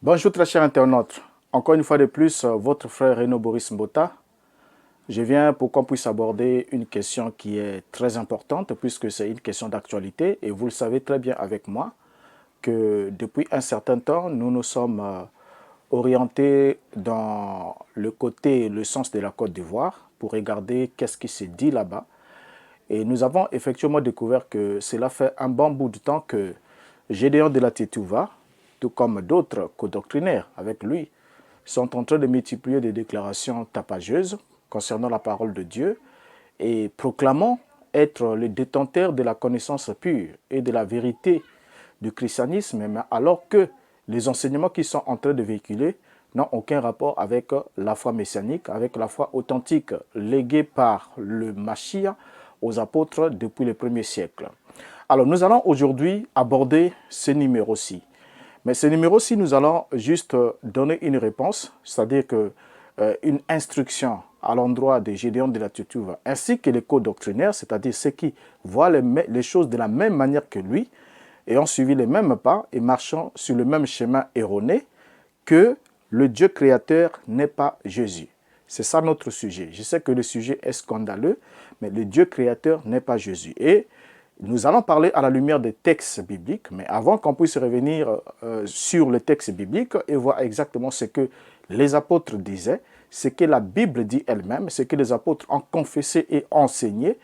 Bonjour très chers internautes, encore une fois de plus, votre frère Renaud Boris Mbota. Je viens pour qu'on puisse aborder une question qui est très importante puisque c'est une question d'actualité et vous le savez très bien avec moi que depuis un certain temps, nous nous sommes orientés dans le sens de la Côte d'Ivoire pour regarder qu'est-ce qui se dit là-bas. Et nous avons effectivement découvert que cela fait un bon bout de temps que Gédéon de la Tétouva, tout comme d'autres codoctrinaires avec lui, sont en train de multiplier des déclarations tapageuses concernant la parole de Dieu et proclamant être le détenteur de la connaissance pure et de la vérité du christianisme, mais alors que les enseignements qui sont en train de véhiculer n'ont aucun rapport avec la foi messianique, avec la foi authentique léguée par le Mashiach aux apôtres depuis le 1er siècle. Alors nous allons aujourd'hui aborder ce numéro-ci. Mais ce numéro-ci, nous allons juste donner une réponse, c'est-à-dire que une instruction à l'endroit des Gédéons de la Tétouva, ainsi que les codoctrinaires, c'est-à-dire ceux qui voient les choses de la même manière que lui, et ont suivi les mêmes pas et marchant sur le même chemin erroné, que le Dieu créateur n'est pas Jésus. C'est ça notre sujet. Je sais que le sujet est scandaleux, mais le Dieu créateur n'est pas Jésus. Et nous allons parler à la lumière des textes bibliques, mais avant qu'on puisse revenir sur les textes bibliques et voir exactement ce que les apôtres disaient, ce que la Bible dit elle-même, ce que les apôtres ont confessé et enseigné,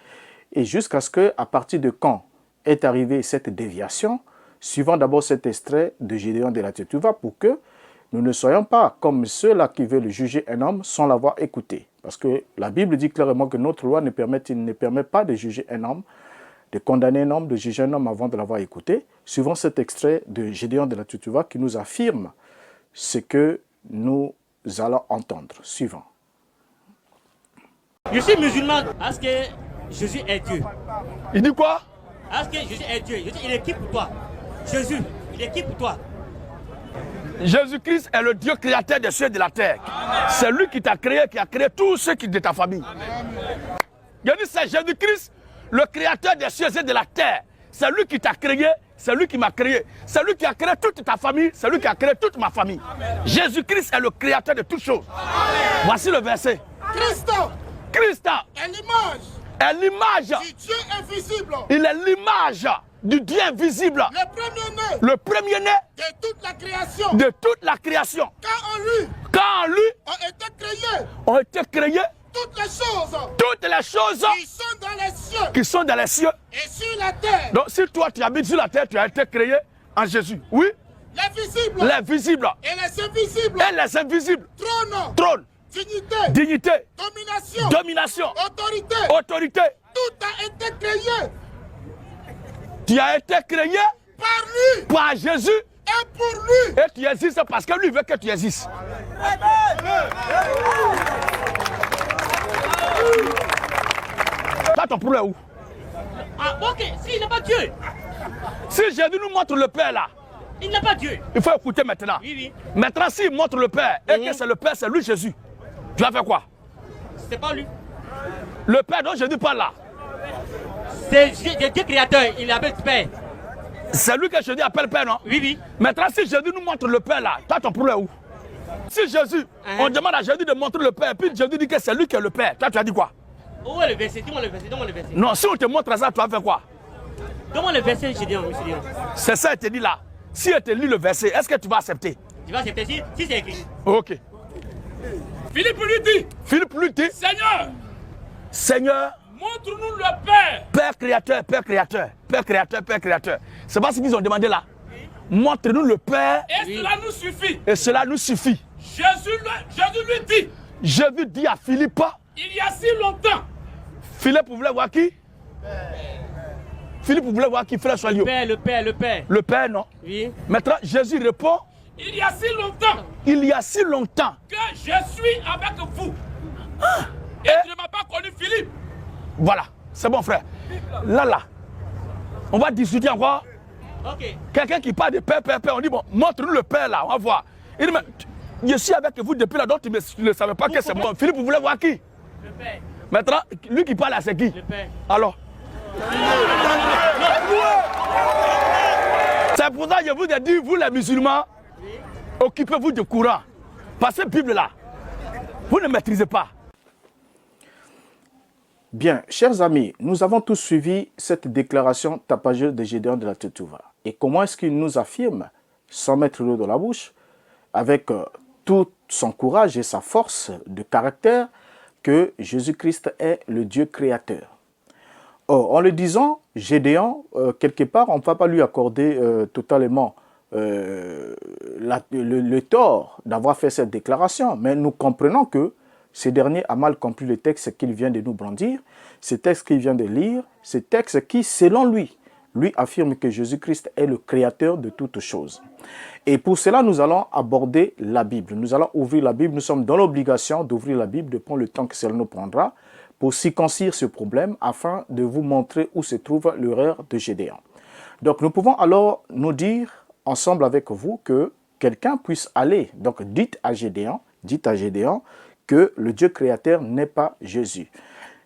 et jusqu'à ce que, à partir de quand est arrivée cette déviation, suivant d'abord cet extrait de Gédéon de la Tétouva, pour que nous ne soyons pas comme ceux-là qui veulent juger un homme sans l'avoir écouté. Parce que la Bible dit clairement que notre loi ne permet pas de juger un homme, de condamner un homme, de juger un homme avant de l'avoir écouté, suivant cet extrait de Gédéon de la Tétouva qui nous affirme ce que nous allons entendre. Suivant. Je suis musulman. Est-ce que Jésus est Dieu? Il dit quoi? Est-ce que Jésus est Dieu? Je dis, il est qui pour toi? Jésus, il est qui pour toi? Jésus-Christ est le Dieu créateur des cieux et de la terre. C'est lui qui t'a créé, qui a créé tous ceux qui de ta famille. Je dis, c'est Jésus-Christ, le créateur des cieux et de la terre. C'est lui qui t'a créé, c'est lui qui m'a créé. C'est lui qui a créé toute ta famille, c'est lui qui a créé toute ma famille. Jésus-Christ est le créateur de toutes choses. Voici le verset. Christ est l'image du Dieu invisible. Il est l'image du Dieu invisible. Le premier-né de toute la création. De toute la création. Quand en lui ont été créées toutes les choses qui sont dans les cieux et sur la terre. Donc si toi tu habites sur la terre, tu as été créé en Jésus. Oui. Les visibles et les invisibles. Trône. Dignité. Domination. Autorité. Tout a été créé. Tu as été créé par lui. Par Jésus. Et pour lui. Et tu existes parce que lui veut que tu existes. Là, ton problème est où? Ah, ok, s'il n'est pas Dieu. Si Jésus nous montre le Père là, il n'est pas Dieu. Il faut écouter maintenant. Oui. Maintenant, s'il montre le Père et que c'est le Père, c'est lui Jésus, tu vas faire quoi? C'est pas lui. Le Père dont Jésus parle là. C'est Dieu créateur, il appelle Père. C'est lui que Jésus appelle Père, non? Oui. Maintenant, si Jésus nous montre le Père là, toi, ton problème est où? Si Jésus, on demande à Jésus de montrer le Père, puis Jésus dit que c'est lui qui est le Père, toi, tu as dit quoi? Où est le verset? Donne-moi le verset. Non, si on te montre ça, tu vas faire quoi? Donne-moi le verset, je dis, monsieur. C'est ça, il te dit là. Si elle te lit le verset, est-ce que tu vas accepter? Tu vas accepter si c'est écrit. Ok. Philippe lui dit. Seigneur, montre-nous le Père. Père créateur. C'est pas ce qu'ils ont demandé là. Montre-nous le Père. Et cela nous suffit. Et cela nous suffit. Jésus lui dit. Jésus dit à Philippe. Il y a si longtemps. Philippe voulait voir qui? Philippe voulait voir qui, frère Soyou? Le Père. Le Père, non? Oui. Maintenant, Jésus répond. Il y a si longtemps. Que je suis avec vous. Et tu ne m'as pas connu, Philippe. Voilà, c'est bon, frère. Là. On va discuter encore. Ok. Quelqu'un qui parle de Père, on dit, bon, montre-nous le Père là, on va voir. Il dit, mais je suis avec vous depuis là, donc tu ne savais pas que c'est bon. Philippe, vous voulez voir qui? Le Père. Maintenant, lui qui parle là, c'est qui? Le Père. Alors? C'est pour ça que je vous ai dit, vous les musulmans, Occupez-vous du courant. Parce que Bible là, vous ne maîtrisez pas. Bien, chers amis, nous avons tous suivi cette déclaration tapageuse de Gédéon de la Tetouva. Et comment est-ce qu'il nous affirme, sans mettre l'eau dans la bouche, avec tout son courage et sa force de caractère, que Jésus-Christ est le Dieu créateur. Or, en le disant, Gédéon, quelque part, on ne va pas lui accorder totalement le tort d'avoir fait cette déclaration, mais nous comprenons que ce dernier a mal compris le texte qu'il vient de nous brandir, ce texte qu'il vient de lire, ce texte qui, selon lui affirme que Jésus-Christ est le créateur de toutes choses. Et pour cela, nous allons aborder la Bible. Nous allons ouvrir la Bible. Nous sommes dans l'obligation d'ouvrir la Bible, de prendre le temps que cela nous prendra pour circoncire ce problème afin de vous montrer où se trouve l'erreur de Gédéon. Donc, nous pouvons alors nous dire ensemble avec vous que quelqu'un puisse aller. Donc, dites à Gédéon que le Dieu créateur n'est pas Jésus.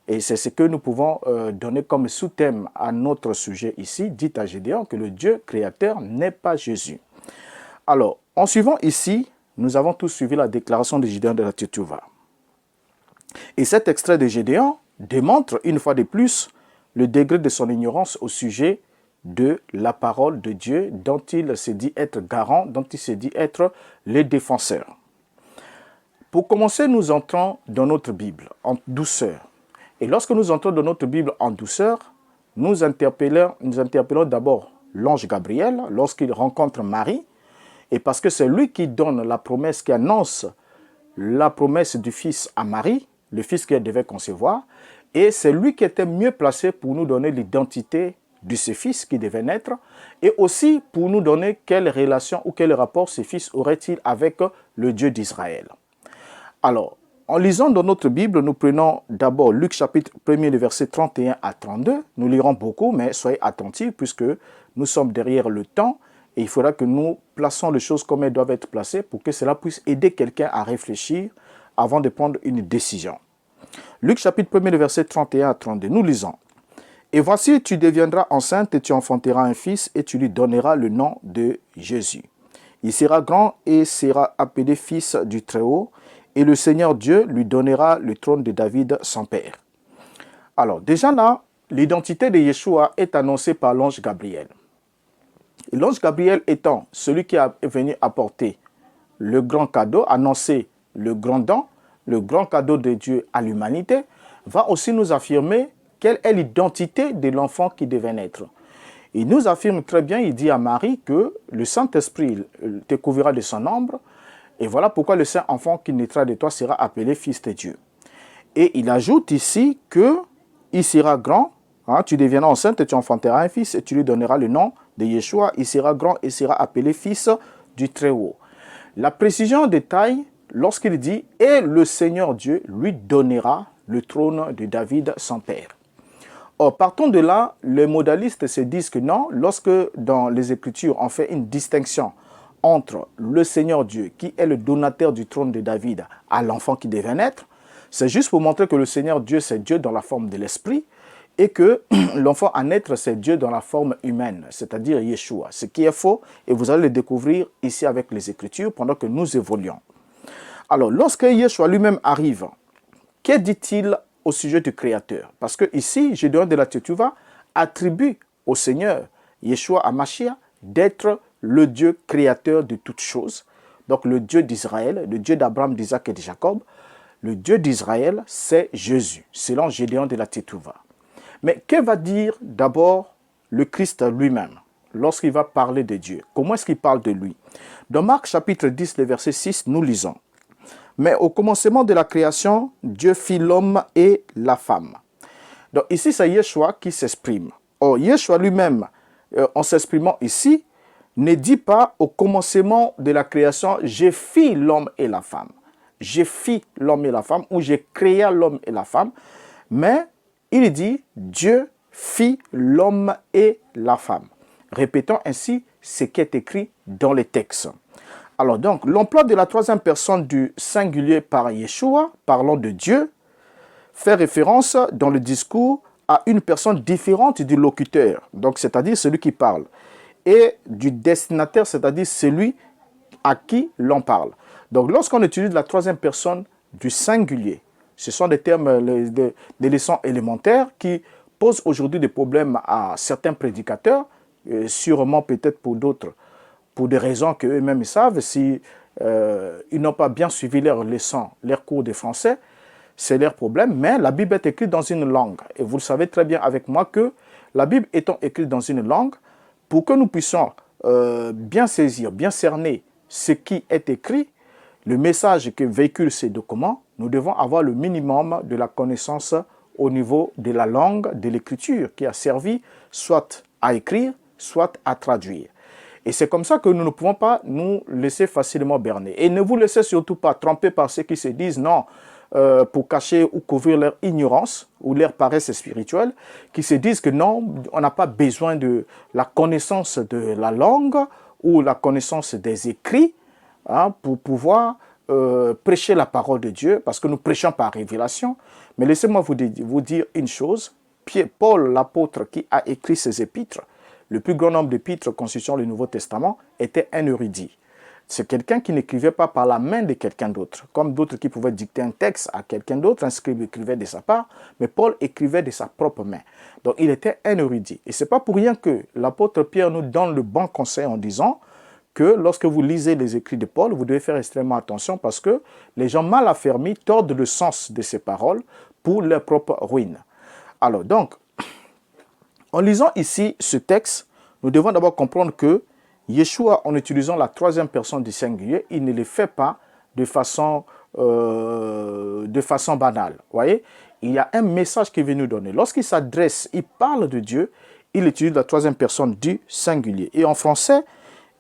Et c'est ce que nous pouvons donner comme sous-thème à notre sujet ici. Dites à Gédéon que le Dieu créateur n'est pas Jésus. Alors, en suivant ici, nous avons tous suivi la déclaration de Gédéon de la Tetouva. Et cet extrait de Gédéon démontre une fois de plus le degré de son ignorance au sujet de la parole de Dieu dont il se dit être garant, dont il se dit être le défenseur. Pour commencer, nous entrons dans notre Bible en douceur. Et lorsque nous entrons dans notre Bible en douceur, nous interpellons d'abord l'ange Gabriel lorsqu'il rencontre Marie, et parce que c'est lui qui donne la promesse, qui annonce la promesse du Fils à Marie, le Fils qu'elle devait concevoir, et c'est lui qui était mieux placé pour nous donner l'identité de ce Fils qui devait naître, et aussi pour nous donner quelle relation ou quel rapport ce Fils aurait-il avec le Dieu d'Israël. Alors, en lisant dans notre Bible, nous prenons d'abord Luc chapitre 1er, le verset 31 à 32. Nous lirons beaucoup, mais soyez attentifs puisque nous sommes derrière le temps et il faudra que nous plaçons les choses comme elles doivent être placées pour que cela puisse aider quelqu'un à réfléchir avant de prendre une décision. Luc chapitre 1er, le verset 31 à 32, nous lisons. « Et voici, tu deviendras enceinte et tu enfanteras un fils et tu lui donneras le nom de Jésus. Il sera grand et sera appelé fils du Très-Haut. Et le Seigneur Dieu lui donnera le trône de David, son père. » Alors, déjà là, l'identité de Yeshua est annoncée par l'ange Gabriel. Et l'ange Gabriel étant celui qui est venu apporter le grand cadeau, annoncer le grand don, le grand cadeau de Dieu à l'humanité, va aussi nous affirmer quelle est l'identité de l'enfant qui devait naître. Il nous affirme très bien, il dit à Marie que le Saint-Esprit te couvrira de son ombre. Et voilà pourquoi le saint enfant qui naîtra de toi sera appelé fils de Dieu. Et il ajoute ici qu'il sera grand, tu deviendras enceinte et tu enfanteras un fils et tu lui donneras le nom de Yeshua. Il sera grand et sera appelé fils du Très-Haut. La précision de taille lorsqu'il dit « Et le Seigneur Dieu lui donnera le trône de David, son père ». Or, partons de là, les modalistes se disent que non, lorsque dans les Écritures on fait une distinction entre le Seigneur Dieu, qui est le donateur du trône de David, à l'enfant qui devait naître, c'est juste pour montrer que le Seigneur Dieu, c'est Dieu dans la forme de l'Esprit, et que l'enfant à naître, c'est Dieu dans la forme humaine, c'est-à-dire Yeshua. Ce qui est faux, et vous allez le découvrir ici avec les Écritures, pendant que nous évoluons. Alors, lorsque Yeshua lui-même arrive, que dit-il au sujet du Créateur? Parce que ici, Gédéon de la Tetouva attribue au Seigneur, Yeshua HaMashiach, d'être le Dieu créateur de toutes choses, donc le Dieu d'Israël, le Dieu d'Abraham, d'Isaac et de Jacob. Le Dieu d'Israël, c'est Jésus, selon Gédéon de la Tetouva. Mais que va dire d'abord le Christ lui-même lorsqu'il va parler de Dieu? Comment est-ce qu'il parle de lui? Dans Marc chapitre 10, le verset 6, nous lisons. « Mais au commencement de la création, Dieu fit l'homme et la femme. » Donc ici, c'est Yeshua qui s'exprime. Or, Yeshua lui-même, en s'exprimant ici, ne dit pas au commencement de la création, j'ai fait l'homme et la femme. J'ai fait l'homme et la femme, ou j'ai créé l'homme et la femme. Mais il dit, Dieu fit l'homme et la femme. Répétons ainsi ce qui est écrit dans les textes. Alors donc, l'emploi de la troisième personne du singulier par Yeshua, parlant de Dieu, fait référence dans le discours à une personne différente du locuteur, donc c'est-à-dire celui qui parle, et du destinataire, c'est-à-dire celui à qui l'on parle. Donc, lorsqu'on utilise la troisième personne du singulier, ce sont des termes, des leçons élémentaires qui posent aujourd'hui des problèmes à certains prédicateurs, sûrement peut-être pour d'autres, pour des raisons qu'eux-mêmes savent, si ils n'ont pas bien suivi leurs leçons, leurs cours de français, c'est leur problème, mais la Bible est écrite dans une langue. Et vous le savez très bien avec moi que la Bible étant écrite dans une langue, pour que nous puissions bien saisir, bien cerner ce qui est écrit, le message que véhiculent ces documents, nous devons avoir le minimum de la connaissance au niveau de la langue de l'écriture qui a servi soit à écrire, soit à traduire. Et c'est comme ça que nous ne pouvons pas nous laisser facilement berner. Et ne vous laissez surtout pas tromper par ceux qui se disent non, pour cacher ou couvrir leur ignorance ou leur paresse spirituelle, qui se disent que non, on n'a pas besoin de la connaissance de la langue ou la connaissance des écrits pour pouvoir prêcher la parole de Dieu, parce que nous prêchons par révélation. Mais laissez-moi vous dire une chose. Paul, l'apôtre qui a écrit ces épîtres, le plus grand nombre d'épîtres constituant le Nouveau Testament, était un érudit. C'est quelqu'un qui n'écrivait pas par la main de quelqu'un d'autre, comme d'autres qui pouvaient dicter un texte à quelqu'un d'autre, un scribe écrivait de sa part, mais Paul écrivait de sa propre main. Donc il était un érudit. Et ce n'est pas pour rien que l'apôtre Pierre nous donne le bon conseil en disant que lorsque vous lisez les écrits de Paul, vous devez faire extrêmement attention parce que les gens mal affermis tordent le sens de ces paroles pour leur propre ruine. Alors donc, en lisant ici ce texte, nous devons d'abord comprendre que Yeshua, en utilisant la troisième personne du singulier, il ne le fait pas de façon banale. Vous voyez, il y a un message qu'il veut nous donner. Lorsqu'il s'adresse, il parle de Dieu, il utilise la troisième personne du singulier. Et en français,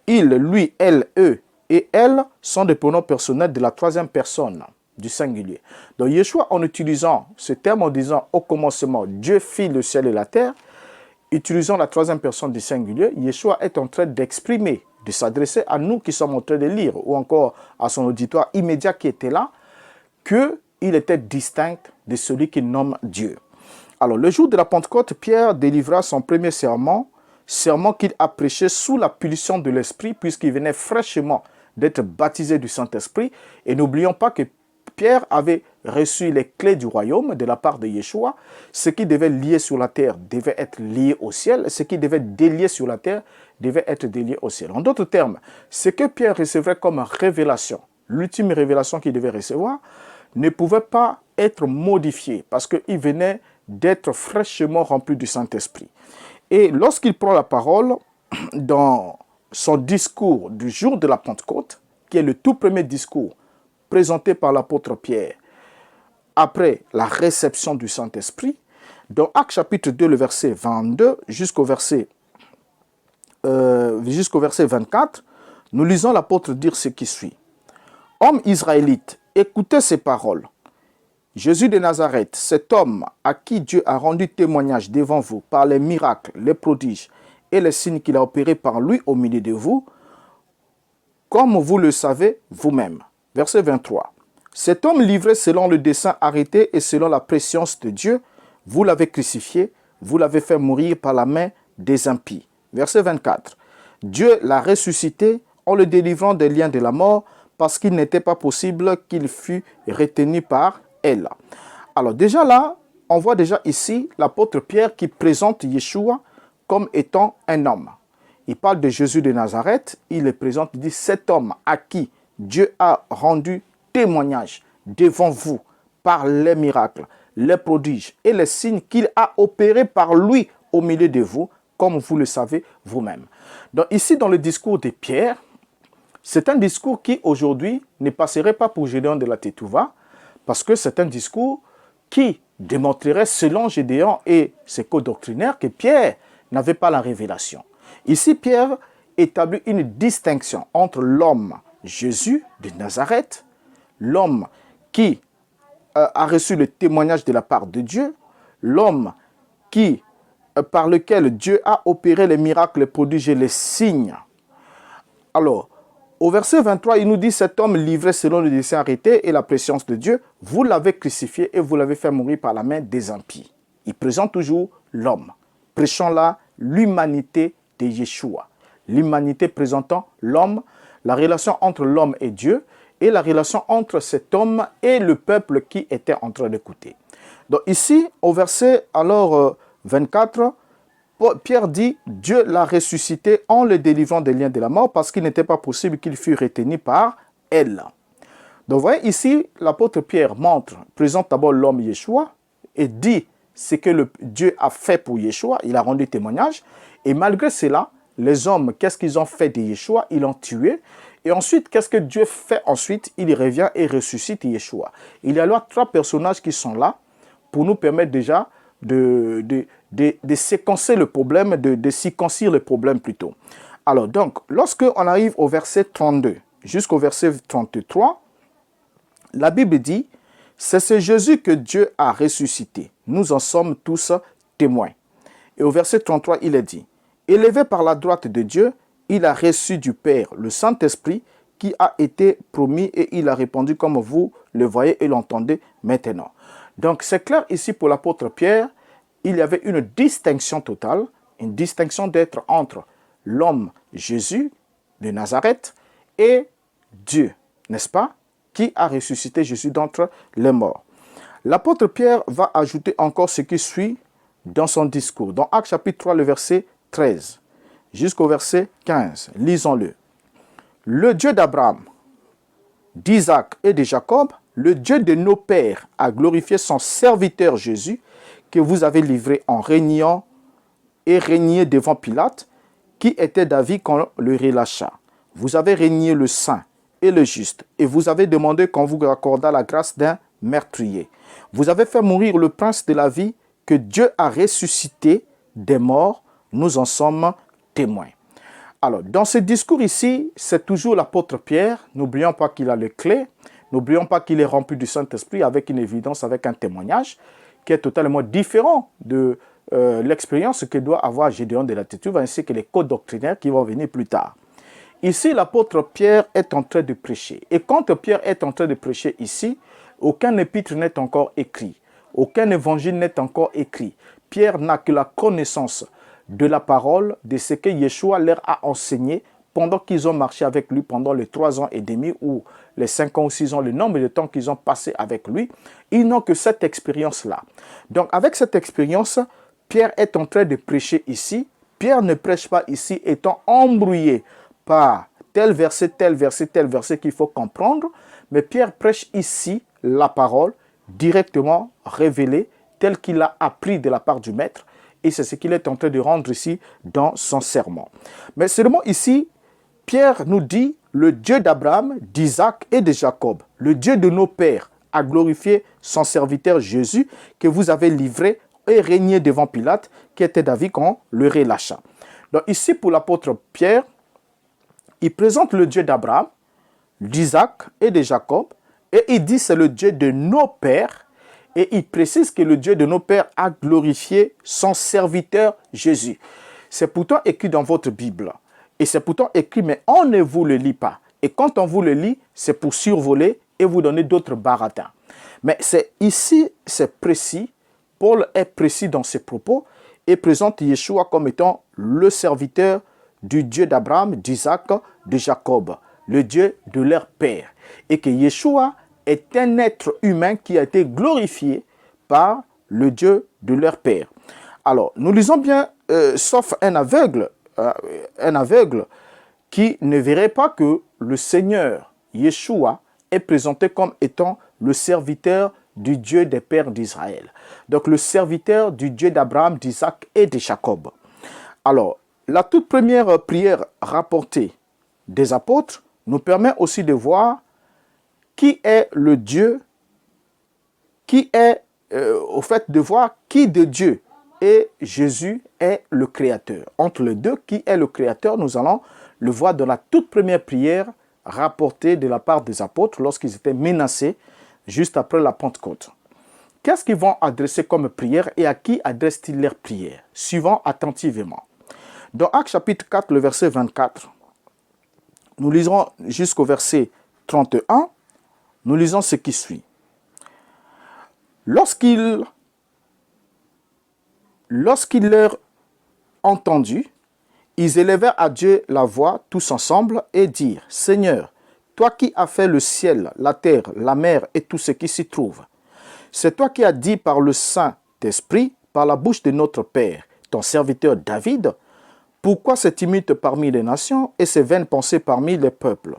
il, lui, elle, eux et elle sont des pronoms personnels de la troisième personne du singulier. Donc Yeshua, en utilisant ce terme, en disant au commencement, Dieu fit le ciel et la terre, utilisant la troisième personne du singulier, Yeshua est en train d'exprimer, de s'adresser à nous qui sommes en train de lire, ou encore à son auditoire immédiat qui était là, qu'il était distinct de celui qu'il nomme Dieu. Alors, le jour de la Pentecôte, Pierre délivra son premier sermon qu'il a prêché sous la pulsion de l'Esprit, puisqu'il venait fraîchement d'être baptisé du Saint-Esprit. Et n'oublions pas que Pierre avait reçu les clés du royaume de la part de Yeshua. Ce qui devait lier sur la terre devait être lié au ciel. Ce qui devait délier sur la terre devait être délié au ciel. En d'autres termes, ce que Pierre recevrait comme révélation, l'ultime révélation qu'il devait recevoir, ne pouvait pas être modifié parce qu'il venait d'être fraîchement rempli du Saint-Esprit. Et lorsqu'il prend la parole dans son discours du jour de la Pentecôte, qui est le tout premier discours présenté par l'apôtre Pierre après la réception du Saint-Esprit, dans Actes chapitre 2, le verset 22 jusqu'au verset 24, nous lisons l'apôtre dire ce qui suit. « Hommes israélites, écoutez ces paroles. Jésus de Nazareth, cet homme à qui Dieu a rendu témoignage devant vous par les miracles, les prodiges et les signes qu'il a opérés par lui au milieu de vous, comme vous le savez vous-même. » Verset 23. « Cet homme livré selon le dessein arrêté et selon la préscience de Dieu, vous l'avez crucifié, vous l'avez fait mourir par la main des impies. » Verset 24. « Dieu l'a ressuscité en le délivrant des liens de la mort, parce qu'il n'était pas possible qu'il fût retenu par elle. » Alors déjà là, on voit déjà ici l'apôtre Pierre qui présente Yeshua comme étant un homme. Il parle de Jésus de Nazareth, il le présente, il dit cet homme à qui Dieu a rendu témoignage devant vous par les miracles, les prodiges et les signes qu'il a opérés par lui au milieu de vous, comme vous le savez vous-même. Donc ici dans le discours de Pierre, c'est un discours qui aujourd'hui ne passerait pas pour Gédéon de la Tétouva, parce que c'est un discours qui démontrerait selon Gédéon et ses co-doctrinaires que Pierre n'avait pas la révélation. Ici Pierre établit une distinction entre l'homme Jésus de Nazareth, l'homme qui a reçu le témoignage de la part de Dieu, l'homme qui, par lequel Dieu a opéré les miracles, les prodiges et les signes. Alors, au verset 23, il nous dit, cet homme livré selon le dessein arrêté et la préscience de Dieu, vous l'avez crucifié et vous l'avez fait mourir par la main des impies. Il présente toujours l'homme, prêchant là l'humanité de Yeshua. L'humanité présentant l'homme, la relation entre l'homme et Dieu et la relation entre cet homme et le peuple qui était en train d'écouter. Donc ici, au verset 24, Pierre dit, Dieu l'a ressuscité en le délivrant des liens de la mort parce qu'il n'était pas possible qu'il fût retenu par elle. Donc vous voyez ici, l'apôtre Pierre présente d'abord l'homme Yeshua et dit ce que Dieu a fait pour Yeshua, il a rendu témoignage. Et malgré cela, les hommes, qu'est-ce qu'ils ont fait de Yeshua? Ils l'ont tué. Et ensuite, qu'est-ce que Dieu fait ensuite? Il revient et ressuscite Yeshua. Il y a là 3 personnages qui sont là pour nous permettre déjà de séquencer le problème, de circoncire le problème plutôt. Alors donc, lorsque on arrive au verset 32 jusqu'au verset 33, la Bible dit, c'est ce Jésus que Dieu a ressuscité. Nous en sommes tous témoins. Et au verset 33, il est dit, élevé par la droite de Dieu, il a reçu du Père le Saint-Esprit qui a été promis et il a répandu comme vous le voyez et l'entendez maintenant. Donc c'est clair ici pour l'apôtre Pierre, il y avait une distinction totale, une distinction d'être entre l'homme Jésus de Nazareth et Dieu, n'est-ce pas, qui a ressuscité Jésus d'entre les morts. L'apôtre Pierre va ajouter encore ce qui suit dans son discours. Dans Actes chapitre 3, le verset 13 jusqu'au verset 15. Lisons-le. Le Dieu d'Abraham, d'Isaac et de Jacob, le Dieu de nos pères, a glorifié son serviteur Jésus, que vous avez livré en régnant et régné devant Pilate, qui était d'avis qu'on le relâcha. Vous avez régné le saint et le juste, et vous avez demandé qu'on vous accordât la grâce d'un meurtrier. Vous avez fait mourir le prince de la vie que Dieu a ressuscité des morts. Nous en sommes témoins. Alors, dans ce discours ici, c'est toujours l'apôtre Pierre. N'oublions pas qu'il a les clés. N'oublions pas qu'il est rempli du Saint-Esprit avec une évidence, avec un témoignage qui est totalement différent de l'expérience que doit avoir Gédéon de la Tétuve, ainsi que les codes doctrinaires qui vont venir plus tard. Ici, l'apôtre Pierre est en train de prêcher. Et quand Pierre est en train de prêcher ici, aucun épître n'est encore écrit. Aucun évangile n'est encore écrit. Pierre n'a que la connaissance de la parole, de ce que Yeshua leur a enseigné pendant qu'ils ont marché avec lui pendant les 3 ans et demi ou les 5 ans ou 6 ans, le nombre de temps qu'ils ont passé avec lui. Ils n'ont que cette expérience-là. Donc avec cette expérience, Pierre est en train de prêcher ici. Pierre ne prêche pas ici étant embrouillé par tel verset qu'il faut comprendre. Mais Pierre prêche ici la parole directement révélée telle qu'il a appris de la part du maître. Et c'est ce qu'il est en train de rendre ici dans son sermon. Mais seulement ici, Pierre nous dit, le Dieu d'Abraham, d'Isaac et de Jacob, le Dieu de nos pères, a glorifié son serviteur Jésus que vous avez livré et régné devant Pilate, qui était d'avis qu'on le relâcha. Donc ici, pour l'apôtre Pierre, il présente le Dieu d'Abraham, d'Isaac et de Jacob, et il dit c'est le Dieu de nos pères, et il précise que le Dieu de nos pères a glorifié son serviteur Jésus. C'est pourtant écrit dans votre Bible. Et c'est pourtant écrit, mais on ne vous le lit pas. Et quand on vous le lit, c'est pour survoler et vous donner d'autres baratins. Mais c'est ici, c'est précis. Paul est précis dans ses propos et présente Yeshua comme étant le serviteur du Dieu d'Abraham, d'Isaac, de Jacob, le Dieu de leur père. Et que Yeshua est un être humain qui a été glorifié par le Dieu de leur père. Alors, nous lisons bien, sauf un aveugle qui ne verrait pas que le Seigneur, Yeshua, est présenté comme étant le serviteur du Dieu des pères d'Israël. Donc, le serviteur du Dieu d'Abraham, d'Isaac et de Jacob. Alors, la toute première prière rapportée des apôtres nous permet aussi de voir qui est le Dieu, qui est, au fait de voir qui de Dieu et Jésus est le Créateur. Entre les deux, qui est le Créateur, nous allons le voir dans la toute première prière rapportée de la part des apôtres lorsqu'ils étaient menacés juste après la Pentecôte. Qu'est-ce qu'ils vont adresser comme prière et à qui adressent-ils leur prière? Suivons attentivement. Dans Actes chapitre 4, le verset 24, nous liserons jusqu'au verset 31, nous lisons ce qui suit. Lorsqu'il leur entendu, Ils élevèrent à Dieu la voix tous ensemble et dirent, « Seigneur, toi qui as fait le ciel, la terre, la mer et tout ce qui s'y trouve, c'est toi qui as dit par le Saint-Esprit, par la bouche de notre Père, ton serviteur David, pourquoi se tumulte parmi les nations et ces vaines pensées parmi les peuples?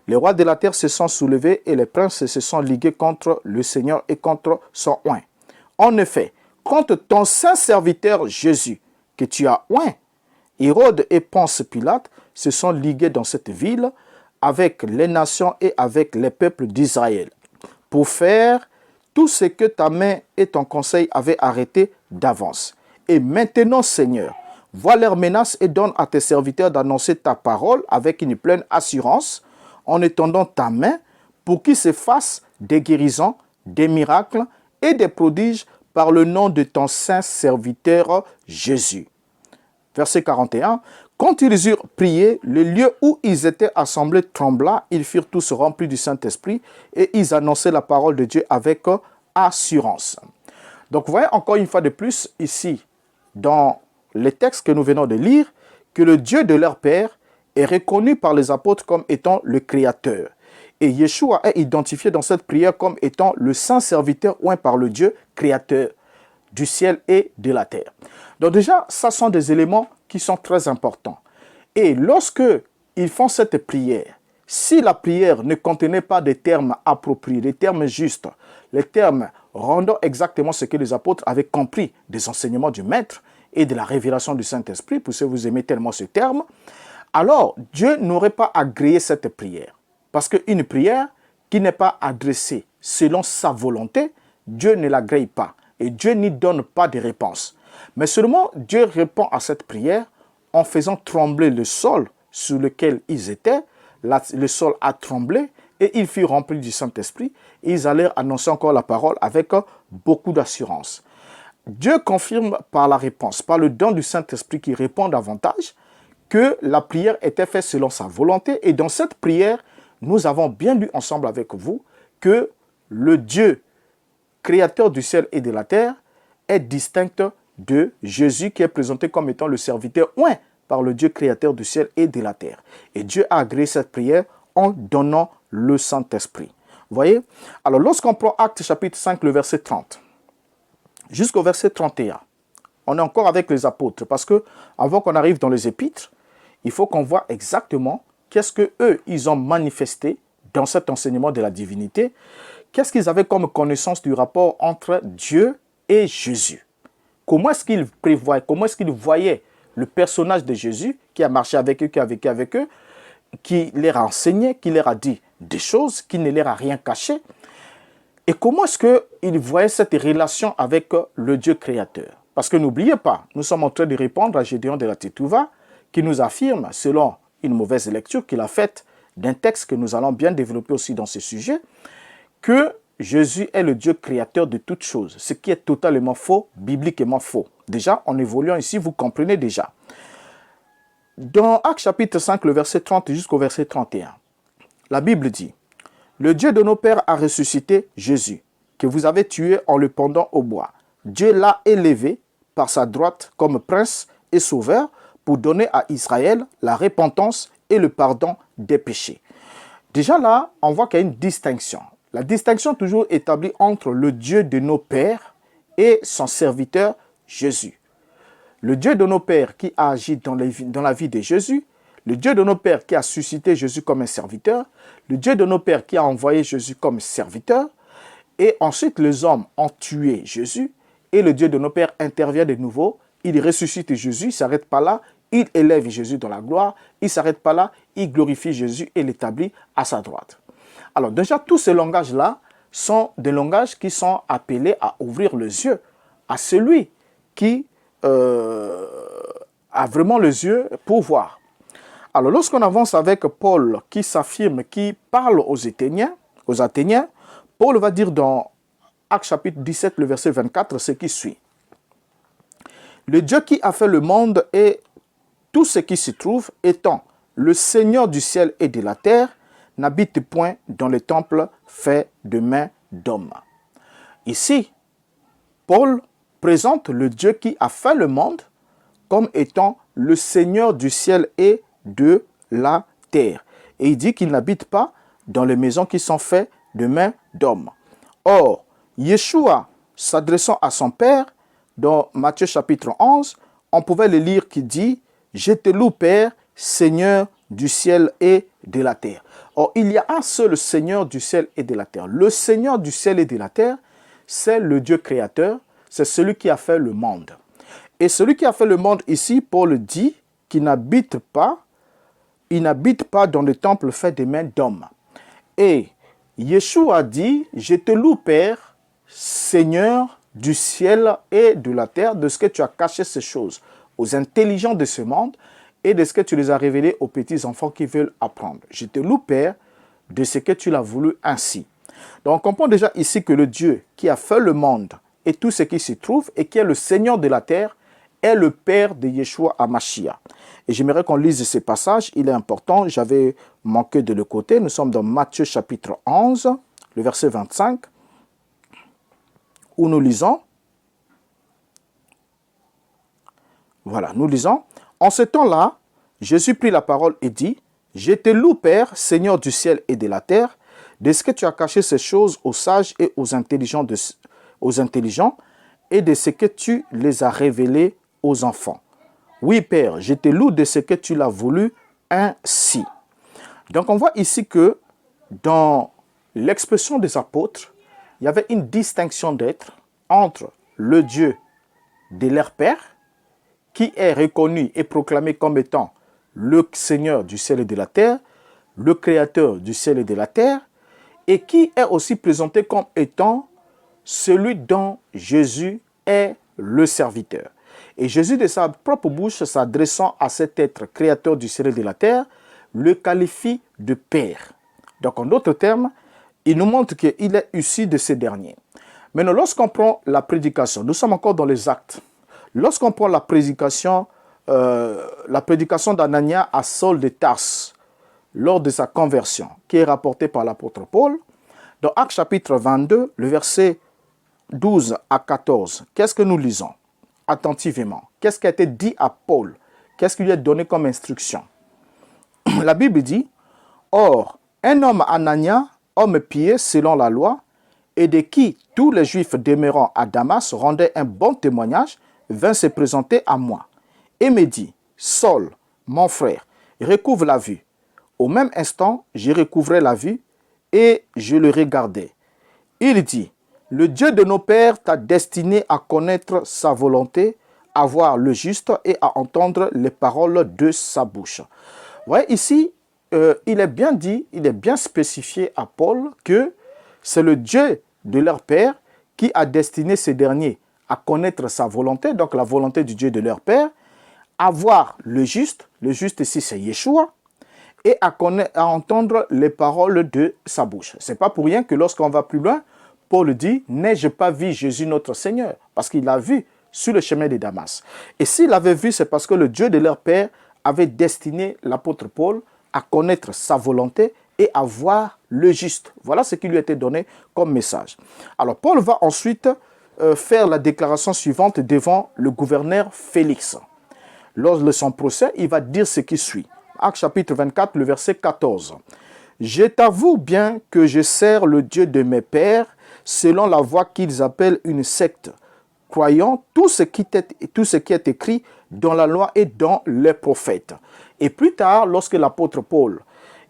Les rois de la terre se sont soulevés et les princes se sont ligués contre le Seigneur et contre son oint. En effet, contre ton saint serviteur Jésus, que tu as oint, Hérode et Ponce Pilate se sont ligués dans cette ville avec les nations et avec les peuples d'Israël pour faire tout ce que ta main et ton conseil avaient arrêté d'avance. Et maintenant, Seigneur, vois leurs menaces et donne à tes serviteurs d'annoncer ta parole avec une pleine assurance en étendant ta main pour qu'ils se fassent des guérisons, des miracles et des prodiges par le nom de ton saint serviteur Jésus. Verset 41. Quand ils eurent prié, le lieu où ils étaient assemblés trembla, ils furent tous remplis du Saint-Esprit et ils annonçaient la parole de Dieu avec assurance. Donc vous voyez encore une fois de plus ici, dans les textes que nous venons de lire, que le Dieu de leur Père est reconnu par les apôtres comme étant le Créateur. Et Yeshua est identifié dans cette prière comme étant le saint serviteur oint par le Dieu Créateur du ciel et de la terre. Donc déjà, ça sont des éléments qui sont très importants. Et lorsque ils font cette prière, si la prière ne contenait pas des termes appropriés, des termes justes, les termes rendant exactement ce que les apôtres avaient compris des enseignements du Maître et de la révélation du Saint-Esprit, puisque vous aimez tellement ce terme, alors Dieu n'aurait pas agréé cette prière. Parce qu'une prière qui n'est pas adressée selon sa volonté, Dieu ne l'agrée pas. Et Dieu n'y donne pas de réponse. Mais seulement Dieu répond à cette prière en faisant trembler le sol sur lequel ils étaient. Le sol a tremblé et ils furent remplis du Saint-Esprit. Et ils allèrent annoncer encore la parole avec beaucoup d'assurance. Dieu confirme par la réponse, par le don du Saint-Esprit qui répond davantage, que la prière était faite selon sa volonté. Et dans cette prière, nous avons bien lu ensemble avec vous que le Dieu créateur du ciel et de la terre est distinct de Jésus qui est présenté comme étant le serviteur oint par le Dieu créateur du ciel et de la terre. Et Dieu a agréé cette prière en donnant le Saint-Esprit. Vous voyez? Alors lorsqu'on prend Actes chapitre 5, le verset 30, jusqu'au verset 31, on est encore avec les apôtres parce que avant qu'on arrive dans les épîtres, il faut qu'on voit exactement qu'est-ce que eux ils ont manifesté dans cet enseignement de la divinité. Qu'est-ce qu'ils avaient comme connaissance du rapport entre Dieu et Jésus? Comment est-ce qu'ils prévoyaient, comment est-ce qu'ils voyaient le personnage de Jésus qui a marché avec eux, qui a vécu avec eux, qui leur a enseigné, qui leur a dit des choses, qui ne leur a rien caché? Et comment est-ce qu'ils voyaient cette relation avec le Dieu créateur? Parce que n'oubliez pas, nous sommes en train de répondre à Gédéon de la Tétouva qui nous affirme, selon une mauvaise lecture qu'il a faite d'un texte que nous allons bien développer aussi dans ce sujet, que Jésus est le Dieu créateur de toutes choses, ce qui est totalement faux, bibliquement faux. Déjà, en évoluant ici, vous comprenez déjà. Dans Actes chapitre 5, le verset 30 jusqu'au verset 31, la Bible dit, « Le Dieu de nos pères a ressuscité Jésus, que vous avez tué en le pendant au bois. Dieu l'a élevé par sa droite comme prince et sauveur pour donner à Israël la repentance et le pardon des péchés. » Déjà là, on voit qu'il y a une distinction. La distinction toujours établie entre le Dieu de nos pères et son serviteur Jésus. Le Dieu de nos pères qui a agi dans la vie de Jésus, le Dieu de nos pères qui a suscité Jésus comme un serviteur, le Dieu de nos pères qui a envoyé Jésus comme serviteur, et ensuite les hommes ont tué Jésus, et le Dieu de nos pères intervient de nouveau, il ressuscite Jésus, il ne s'arrête pas là, il élève Jésus dans la gloire, il ne s'arrête pas là, il glorifie Jésus et l'établit à sa droite. Alors déjà, tous ces langages-là sont des langages qui sont appelés à ouvrir les yeux à celui qui a vraiment les yeux pour voir. Alors lorsqu'on avance avec Paul qui s'affirme, qui parle aux Athéniens, Paul va dire dans Actes chapitre 17, le verset 24, ce qui suit. « Le Dieu qui a fait le monde et tout ce qui s'y trouve, étant le Seigneur du ciel et de la terre, n'habite point dans les temples faits de mains d'hommes. » Ici, Paul présente le Dieu qui a fait le monde comme étant le Seigneur du ciel et de la terre. Et il dit qu'il n'habite pas dans les maisons qui sont faites de mains d'hommes. Or, Yeshua, s'adressant à son Père, dans Matthieu chapitre 11, on pouvait le lire qui dit « Je te loue, Père, Seigneur du ciel et de la terre. » Or, il y a un seul Seigneur du ciel et de la terre. Le Seigneur du ciel et de la terre, c'est le Dieu créateur, c'est celui qui a fait le monde. Et celui qui a fait le monde ici, Paul dit qu'il n'habite pas dans le temple fait des mains d'hommes. Et Yeshua dit, je te loue Père, Seigneur du ciel et de la terre, de ce que tu as caché ces choses aux intelligents de ce monde et de ce que tu les as révélés aux petits enfants qui veulent apprendre. Je te loue Père, de ce que tu l'as voulu ainsi. Donc on comprend déjà ici que le Dieu qui a fait le monde et tout ce qui s'y trouve et qui est le Seigneur de la terre est le Père de Yeshua HaMashiach. Et j'aimerais qu'on lise ces passages, il est important, j'avais manqué de le côté. Nous sommes dans Matthieu chapitre 11, le verset 25, où nous lisons, voilà, nous lisons, « En ce temps-là, Jésus prit la parole et dit, « Je te loue, Père, Seigneur du ciel et de la terre, de ce que tu as caché ces choses aux sages et aux intelligents, et de ce que tu les as révélées aux enfants. Oui, Père, je te loue de ce que tu l'as voulu ainsi. » Donc, on voit ici que dans l'expression des apôtres, il y avait une distinction d'être entre le Dieu de leur Père, qui est reconnu et proclamé comme étant le Seigneur du ciel et de la terre, le Créateur du ciel et de la terre, et qui est aussi présenté comme étant celui dont Jésus est le serviteur. Et Jésus, de sa propre bouche, s'adressant à cet être créateur du ciel et de la terre, le qualifie de Père. Donc, en d'autres termes, il nous montre qu'il est issu de ces derniers. Maintenant, lorsqu'on prend la prédication, nous sommes encore dans les actes. Lorsqu'on prend la prédication d'Anania à Saul de Tarse, lors de sa conversion, qui est rapportée par l'apôtre Paul, dans Actes chapitre 22, le verset 12 à 14, qu'est-ce que nous lisons attentivement? Qu'est-ce qui a été dit à Paul? Qu'est-ce qui lui est donné comme instruction? La Bible dit, « Or, un homme Anania, homme pieux selon la loi, et de qui tous les Juifs demeurant à Damas rendaient un bon témoignage, vint se présenter à moi et me dit, « Saul, mon frère, recouvre la vue. » Au même instant, je recouvrais la vue et je le regardais. Il dit, « Le Dieu de nos pères t'a destiné à connaître sa volonté, à voir le juste et à entendre les paroles de sa bouche. » Ouais, ici, il est bien dit, il est bien spécifié à Paul que c'est le Dieu de leur père qui a destiné ces derniers à connaître sa volonté, donc la volonté du Dieu de leur père, à voir le juste ici c'est Yeshua, et à entendre les paroles de sa bouche. Ce n'est pas pour rien que lorsqu'on va plus loin, Paul dit, « N'ai-je pas vu Jésus notre Seigneur ?» Parce qu'il l'a vu sur le chemin de Damas. Et s'il l'avait vu, c'est parce que le Dieu de leur père avait destiné l'apôtre Paul à connaître sa volonté et à voir le juste. Voilà ce qui lui était donné comme message. Alors Paul va ensuite faire la déclaration suivante devant le gouverneur Félix. Lors de son procès, il va dire ce qui suit. Actes chapitre 24, le verset 14. « Je t'avoue bien que je sers le Dieu de mes pères selon la voie qu'ils appellent une secte, croyant tout ce qui est écrit dans la loi et dans les prophètes. » Et plus tard, lorsque l'apôtre Paul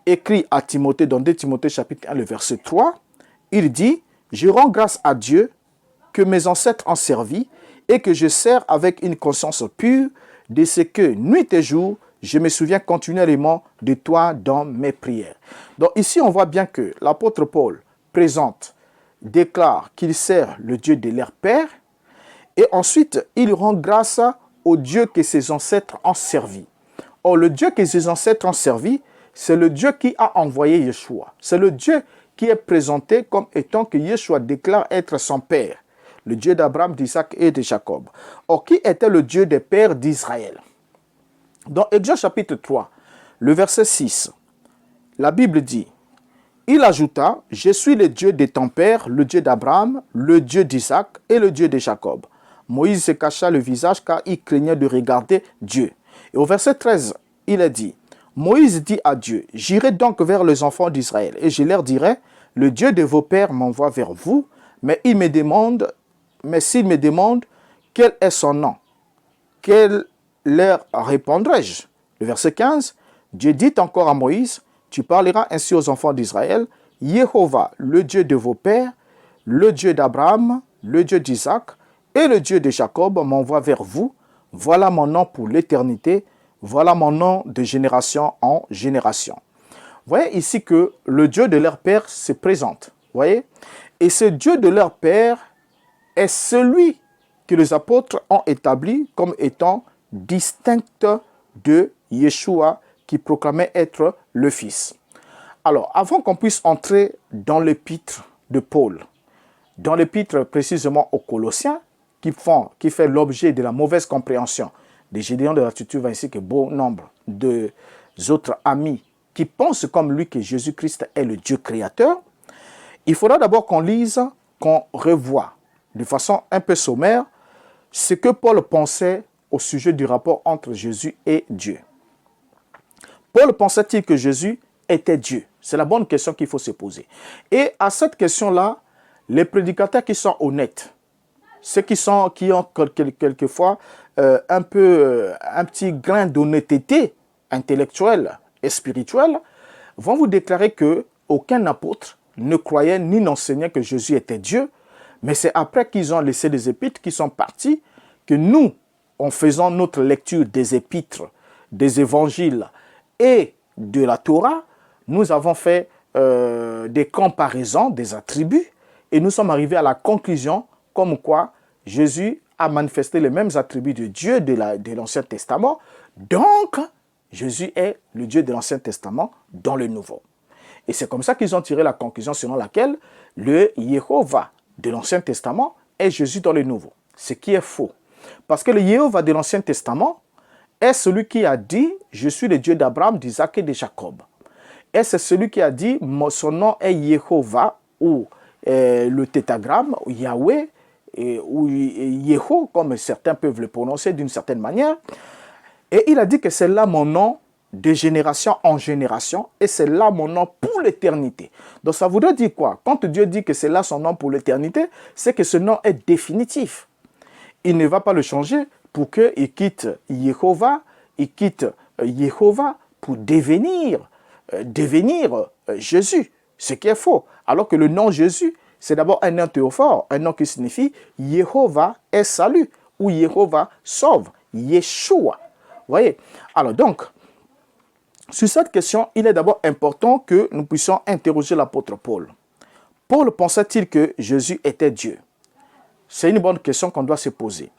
écrit à Timothée, dans 2 Timothée chapitre 1, le verset 3, il dit « Je rends grâce à Dieu que mes ancêtres ont servi et que je sers avec une conscience pure de ce que, nuit et jour, je me souviens continuellement de toi dans mes prières. » Donc ici, on voit bien que l'apôtre Paul déclare qu'il sert le Dieu de leur père et ensuite, il rend grâce au Dieu que ses ancêtres ont servi. Or, le Dieu que ses ancêtres ont servi, c'est le Dieu qui a envoyé Yeshua. C'est le Dieu qui est présenté comme étant que Yeshua déclare être son père, le Dieu d'Abraham, d'Isaac et de Jacob. Or, qui était le Dieu des pères d'Israël? Dans Exode chapitre 3, le verset 6, la Bible dit, « Il ajouta, « Je suis le Dieu de ton père, le Dieu d'Abraham, le Dieu d'Isaac et le Dieu de Jacob. » Moïse se cacha le visage car il craignait de regarder Dieu. Et au verset 13, il est dit, Moïse dit à Dieu, j'irai donc vers les enfants d'Israël, et je leur dirai, le Dieu de vos pères m'envoie vers vous, mais s'il me demande, quel est son nom, quel leur répondrai-je? Le verset 15, Dieu dit encore à Moïse, tu parleras ainsi aux enfants d'Israël, Jéhovah, le Dieu de vos pères, le Dieu d'Abraham, le Dieu d'Isaac et le Dieu de Jacob m'envoie vers vous. Voilà mon nom pour l'éternité, voilà mon nom de génération en génération. Vous voyez ici que le Dieu de leur père se présente. Voyez? Et ce Dieu de leur père est celui que les apôtres ont établi comme étant distinct de Yeshua qui proclamait être le Fils. Alors, avant qu'on puisse entrer dans l'épître de Paul, dans l'épître précisément aux Colossiens, qui fait l'objet de la mauvaise compréhension des Gédéons de la Tutuve ainsi que bon nombre d'autres amis qui pensent comme lui que Jésus-Christ est le Dieu créateur, il faudra d'abord qu'on lise, qu'on revoie de façon un peu sommaire ce que Paul pensait au sujet du rapport entre Jésus et Dieu. Paul pensait-il que Jésus était Dieu? C'est la bonne question qu'il faut se poser. Et à cette question-là, les prédicateurs qui sont honnêtes, ceux qui ont quelquefois un petit grain d'honnêteté intellectuelle et spirituelle, vont vous déclarer que aucun apôtre ne croyait ni n'enseignait que Jésus était Dieu, mais c'est après qu'ils ont laissé les épîtres, qu'ils sont partis, que nous, en faisant notre lecture des épîtres, des évangiles et de la Torah, nous avons fait des comparaisons, des attributs, et nous sommes arrivés à la conclusion comme quoi Jésus a manifesté les mêmes attributs de Dieu de l'Ancien Testament. Donc, Jésus est le Dieu de l'Ancien Testament dans le Nouveau. Et c'est comme ça qu'ils ont tiré la conclusion selon laquelle le Jéhovah de l'Ancien Testament est Jésus dans le Nouveau. Ce qui est faux. Parce que le Jéhovah de l'Ancien Testament est celui qui a dit « Je suis le Dieu d'Abraham, d'Isaac et de Jacob ». Et c'est celui qui a dit « Son nom est Jéhovah » ou le tétragramme, Yahweh, ou Yeho, comme certains peuvent le prononcer d'une certaine manière. Et il a dit que c'est là mon nom de génération en génération, et c'est là mon nom pour l'éternité. Donc ça voudrait dire quoi? Quand Dieu dit que c'est là son nom pour l'éternité, c'est que ce nom est définitif. Il ne va pas le changer pour qu'il quitte Jéhovah, il quitte Jéhovah pour devenir Jésus, ce qui est faux. Alors que le nom Jésus, c'est d'abord un nom théophore, un nom qui signifie Jéhovah est salut, ou Jéhovah sauve, Yeshua. Vous voyez? Alors donc, sur cette question, il est d'abord important que nous puissions interroger l'apôtre Paul. Paul pensait-il que Jésus était Dieu? C'est une bonne question qu'on doit se poser.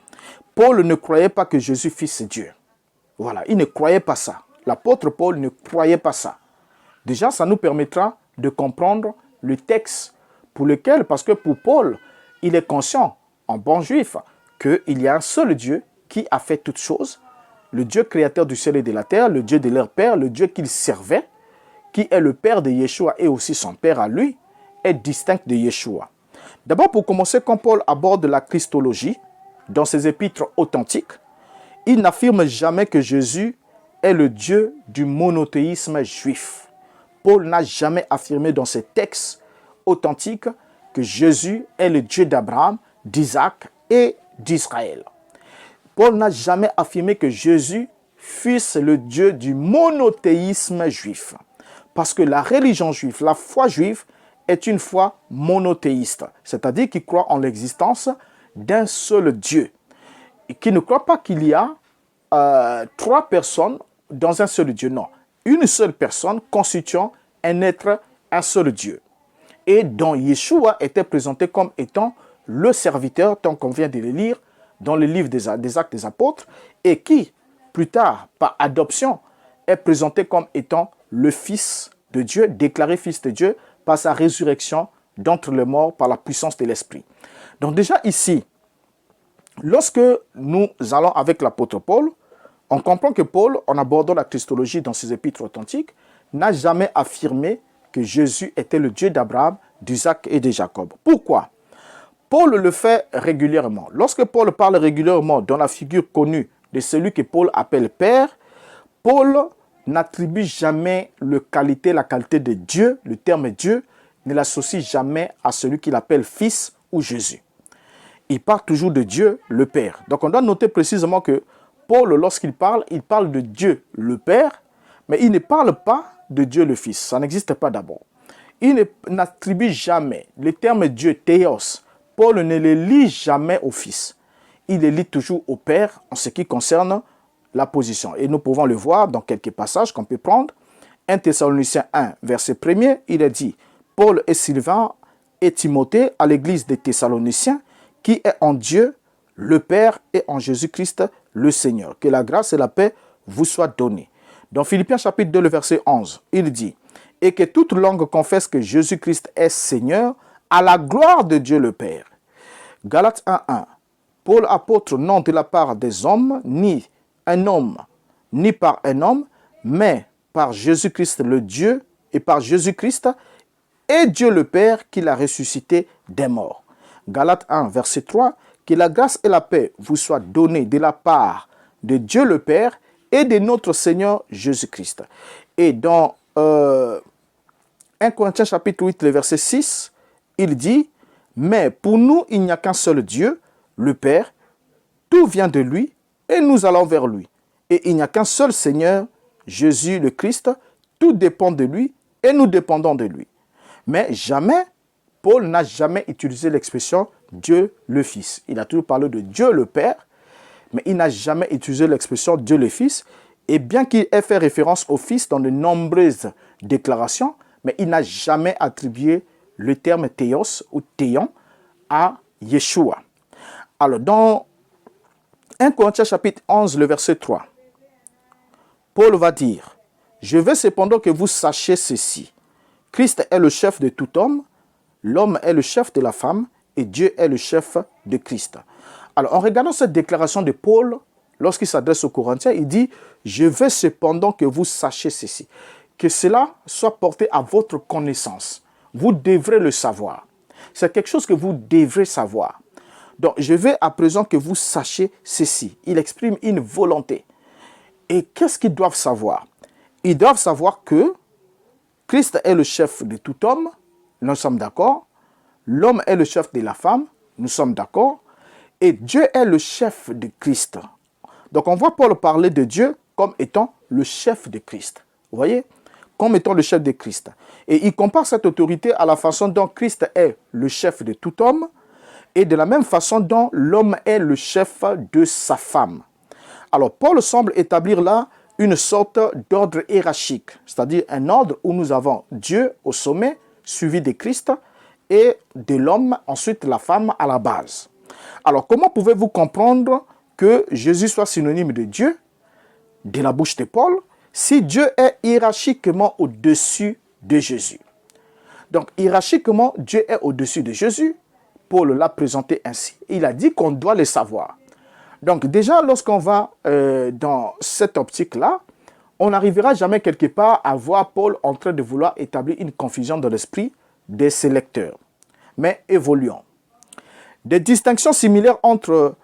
Paul ne croyait pas que Jésus fils Dieu. Voilà, il ne croyait pas ça. L'apôtre Paul ne croyait pas ça. Déjà, ça nous permettra de comprendre le texte pour lequel, parce que pour Paul, il est conscient, en bon juif, qu'il y a un seul Dieu qui a fait toutes choses, le Dieu créateur du ciel et de la terre, le Dieu de leur père, le Dieu qu'il servait, qui est le père de Yeshua et aussi son père à lui, est distinct de Yeshua. D'abord, pour commencer, quand Paul aborde la christologie, dans ses épîtres authentiques, il n'affirme jamais que Jésus est le Dieu du monothéisme juif. Paul n'a jamais affirmé dans ses textes authentiques que Jésus est le Dieu d'Abraham, d'Isaac et d'Israël. Paul n'a jamais affirmé que Jésus fût le Dieu du monothéisme juif. Parce que la religion juive, la foi juive, est une foi monothéiste, c'est-à-dire qui croit en l'existence d'un seul Dieu, et qui ne croit pas qu'il y a trois personnes dans un seul Dieu. Non, une seule personne constituant un être, un seul Dieu. Et dont Yeshua était présenté comme étant le serviteur, tant qu'on vient de le lire dans le livre des Actes des Apôtres, et qui, plus tard, par adoption, est présenté comme étant le Fils de Dieu, déclaré Fils de Dieu, par sa résurrection d'entre les morts par la puissance de l'Esprit. Donc déjà ici, lorsque nous allons avec l'apôtre Paul, on comprend que Paul, en abordant la christologie dans ses épîtres authentiques, n'a jamais affirmé que Jésus était le Dieu d'Abraham, d'Isaac et de Jacob. Pourquoi? Paul le fait régulièrement. Lorsque Paul parle régulièrement dans la figure connue de celui que Paul appelle Père, Paul n'attribue jamais la qualité de Dieu, le terme Dieu, ne l'associe jamais à celui qu'il appelle Fils ou Jésus. Il parle toujours de Dieu, le Père. Donc on doit noter précisément que Paul, lorsqu'il parle de Dieu, le Père, mais il ne parle pas de Dieu, le Fils. Ça n'existe pas d'abord. Il n'attribue jamais le terme Dieu, Théos. Paul ne le lit jamais au Fils. Il le lit toujours au Père en ce qui concerne la position. Et nous pouvons le voir dans quelques passages qu'on peut prendre. 1 Thessaloniciens 1, verset 1er, il est dit « Paul et Sylvain et Timothée à l'église des Thessaloniciens, qui est en Dieu, le Père, et en Jésus-Christ, le Seigneur. Que la grâce et la paix vous soient données. » Dans Philippiens chapitre 2, le verset 11, il dit « Et que toute langue confesse que Jésus-Christ est Seigneur, à la gloire de Dieu le Père. » Galates 1, Paul apôtre non de la part des hommes, ni un homme, ni par un homme, mais par Jésus-Christ le Dieu, et par Jésus-Christ et Dieu le Père qui l'a ressuscité des morts. Galates 1, verset 3, que la grâce et la paix vous soient données de la part de Dieu le Père et de notre Seigneur Jésus-Christ. Et dans 1 Corinthiens chapitre 8, le verset 6, il dit « Mais pour nous, il n'y a qu'un seul Dieu, le Père, tout vient de lui, et nous allons vers lui. Et il n'y a qu'un seul Seigneur, Jésus le Christ, tout dépend de lui, et nous dépendons de lui. » Mais jamais, Paul n'a jamais utilisé l'expression Dieu le Fils. Il a toujours parlé de Dieu le Père, mais il n'a jamais utilisé l'expression Dieu le Fils. Et bien qu'il ait fait référence au Fils dans de nombreuses déclarations, mais il n'a jamais attribué le terme Théos ou Théon à Yeshua. Alors, dans 1 Corinthiens chapitre 11, le verset 3, Paul va dire « Je veux cependant que vous sachiez ceci. Christ est le chef de tout homme, l'homme est le chef de la femme, et Dieu est le chef de Christ. » Alors, en regardant cette déclaration de Paul, lorsqu'il s'adresse aux Corinthiens, il dit « Je veux cependant que vous sachiez ceci. » Que cela soit porté à votre connaissance. Vous devrez le savoir. C'est quelque chose que vous devrez savoir. Donc, je veux à présent que vous sachiez ceci. Il exprime une volonté. Et qu'est-ce qu'ils doivent savoir? Ils doivent savoir que Christ est le chef de tout homme, nous sommes d'accord. L'homme est le chef de la femme, nous sommes d'accord. Et Dieu est le chef de Christ. Donc, on voit Paul parler de Dieu comme étant le chef de Christ. Vous voyez? Comme étant le chef de Christ. Et il compare cette autorité à la façon dont Christ est le chef de tout homme et de la même façon dont l'homme est le chef de sa femme. Alors, Paul semble établir là une sorte d'ordre hiérarchique, c'est-à-dire un ordre où nous avons Dieu au sommet, suivi de Christ, et de l'homme, ensuite la femme à la base. Alors, comment pouvez-vous comprendre que Jésus soit synonyme de Dieu, de la bouche de Paul, si Dieu est hiérarchiquement au-dessus de Jésus? Donc, hiérarchiquement, Dieu est au-dessus de Jésus. Paul l'a présenté ainsi. Il a dit qu'on doit le savoir. Donc, déjà, lorsqu'on va dans cette optique-là, on n'arrivera jamais quelque part à voir Paul en train de vouloir établir une confusion dans l'esprit de ses lecteurs. Mais évoluons. Des distinctions similaires entre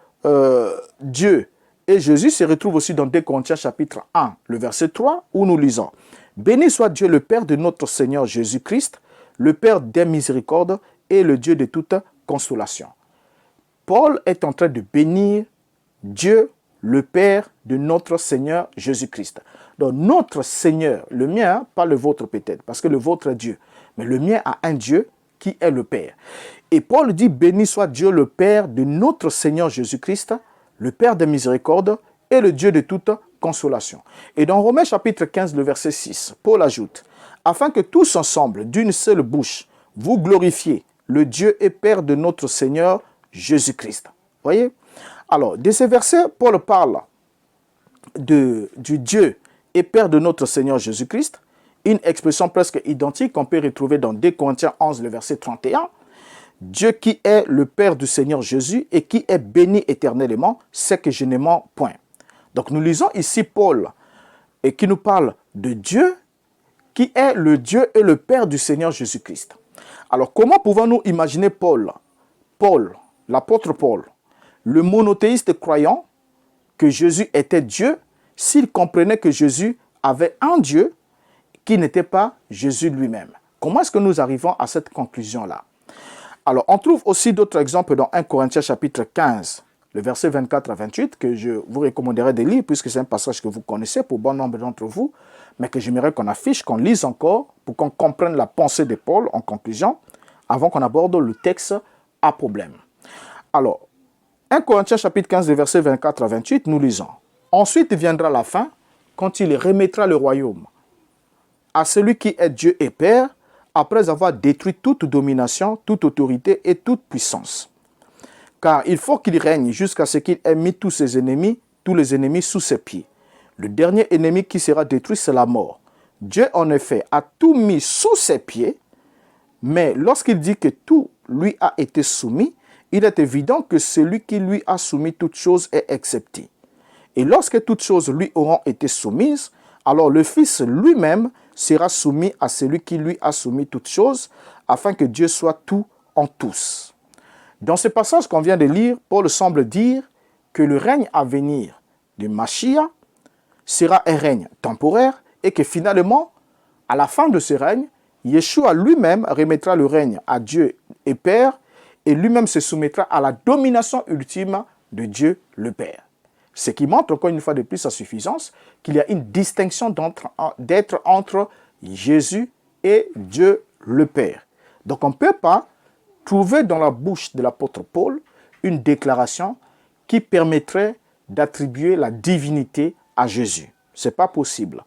Dieu et Jésus se retrouvent aussi dans 2 Corinthiens chapitre 1, le verset 3, où nous lisons « Béni soit Dieu le Père de notre Seigneur Jésus-Christ, le Père des miséricordes et le Dieu de toute consolation. » Paul est en train de bénir Dieu, le Père de notre Seigneur Jésus-Christ. Donc notre Seigneur, le mien, pas le vôtre peut-être, parce que le vôtre est Dieu, mais le mien a un Dieu qui est le Père. Et Paul dit, béni soit Dieu le Père de notre Seigneur Jésus-Christ, le Père des miséricordes et le Dieu de toute consolation. Et dans Romains chapitre 15, le verset 6, Paul ajoute, afin que tous ensemble, d'une seule bouche, vous glorifiez le Dieu et Père de notre Seigneur Jésus-Christ. Voyez? Alors, de ces versets, Paul parle du Dieu et Père de notre Seigneur Jésus-Christ, une expression presque identique qu'on peut retrouver dans 2 Corinthiens 11, le verset 31. Dieu qui est le Père du Seigneur Jésus et qui est béni éternellement, c'est que je ne mens point. Donc nous lisons ici Paul et qui nous parle de Dieu qui est le Dieu et le Père du Seigneur Jésus-Christ. Alors comment pouvons-nous imaginer Paul, l'apôtre Paul, le monothéiste croyant que Jésus était Dieu, s'ils comprenaient que Jésus avait un Dieu qui n'était pas Jésus lui-même. Comment est-ce que nous arrivons à cette conclusion-là? Alors, on trouve aussi d'autres exemples dans 1 Corinthiens chapitre 15, le verset 24 à 28, que je vous recommanderais de lire, puisque c'est un passage que vous connaissez pour bon nombre d'entre vous, mais que j'aimerais qu'on affiche, qu'on lise encore, pour qu'on comprenne la pensée de Paul en conclusion, avant qu'on aborde le texte à problème. Alors, 1 Corinthiens chapitre 15, le verset 24 à 28, nous lisons. Ensuite viendra la fin, quand il remettra le royaume à celui qui est Dieu et Père, après avoir détruit toute domination, toute autorité et toute puissance. Car il faut qu'il règne jusqu'à ce qu'il ait mis tous les ennemis sous ses pieds. Le dernier ennemi qui sera détruit, c'est la mort. Dieu, en effet, a tout mis sous ses pieds, mais lorsqu'il dit que tout lui a été soumis, il est évident que celui qui lui a soumis toutes choses est excepté. Et lorsque toutes choses lui auront été soumises, alors le Fils lui-même sera soumis à celui qui lui a soumis toutes choses, afin que Dieu soit tout en tous. Dans ce passage qu'on vient de lire, Paul semble dire que le règne à venir de Mashiach sera un règne temporaire et que finalement, à la fin de ce règne, Yeshua lui-même remettra le règne à Dieu et Père et lui-même se soumettra à la domination ultime de Dieu le Père. Ce qui montre encore une fois de plus sa suffisance, qu'il y a une distinction d'être entre Jésus et Dieu le Père. Donc on ne peut pas trouver dans la bouche de l'apôtre Paul une déclaration qui permettrait d'attribuer la divinité à Jésus. Ce n'est pas possible.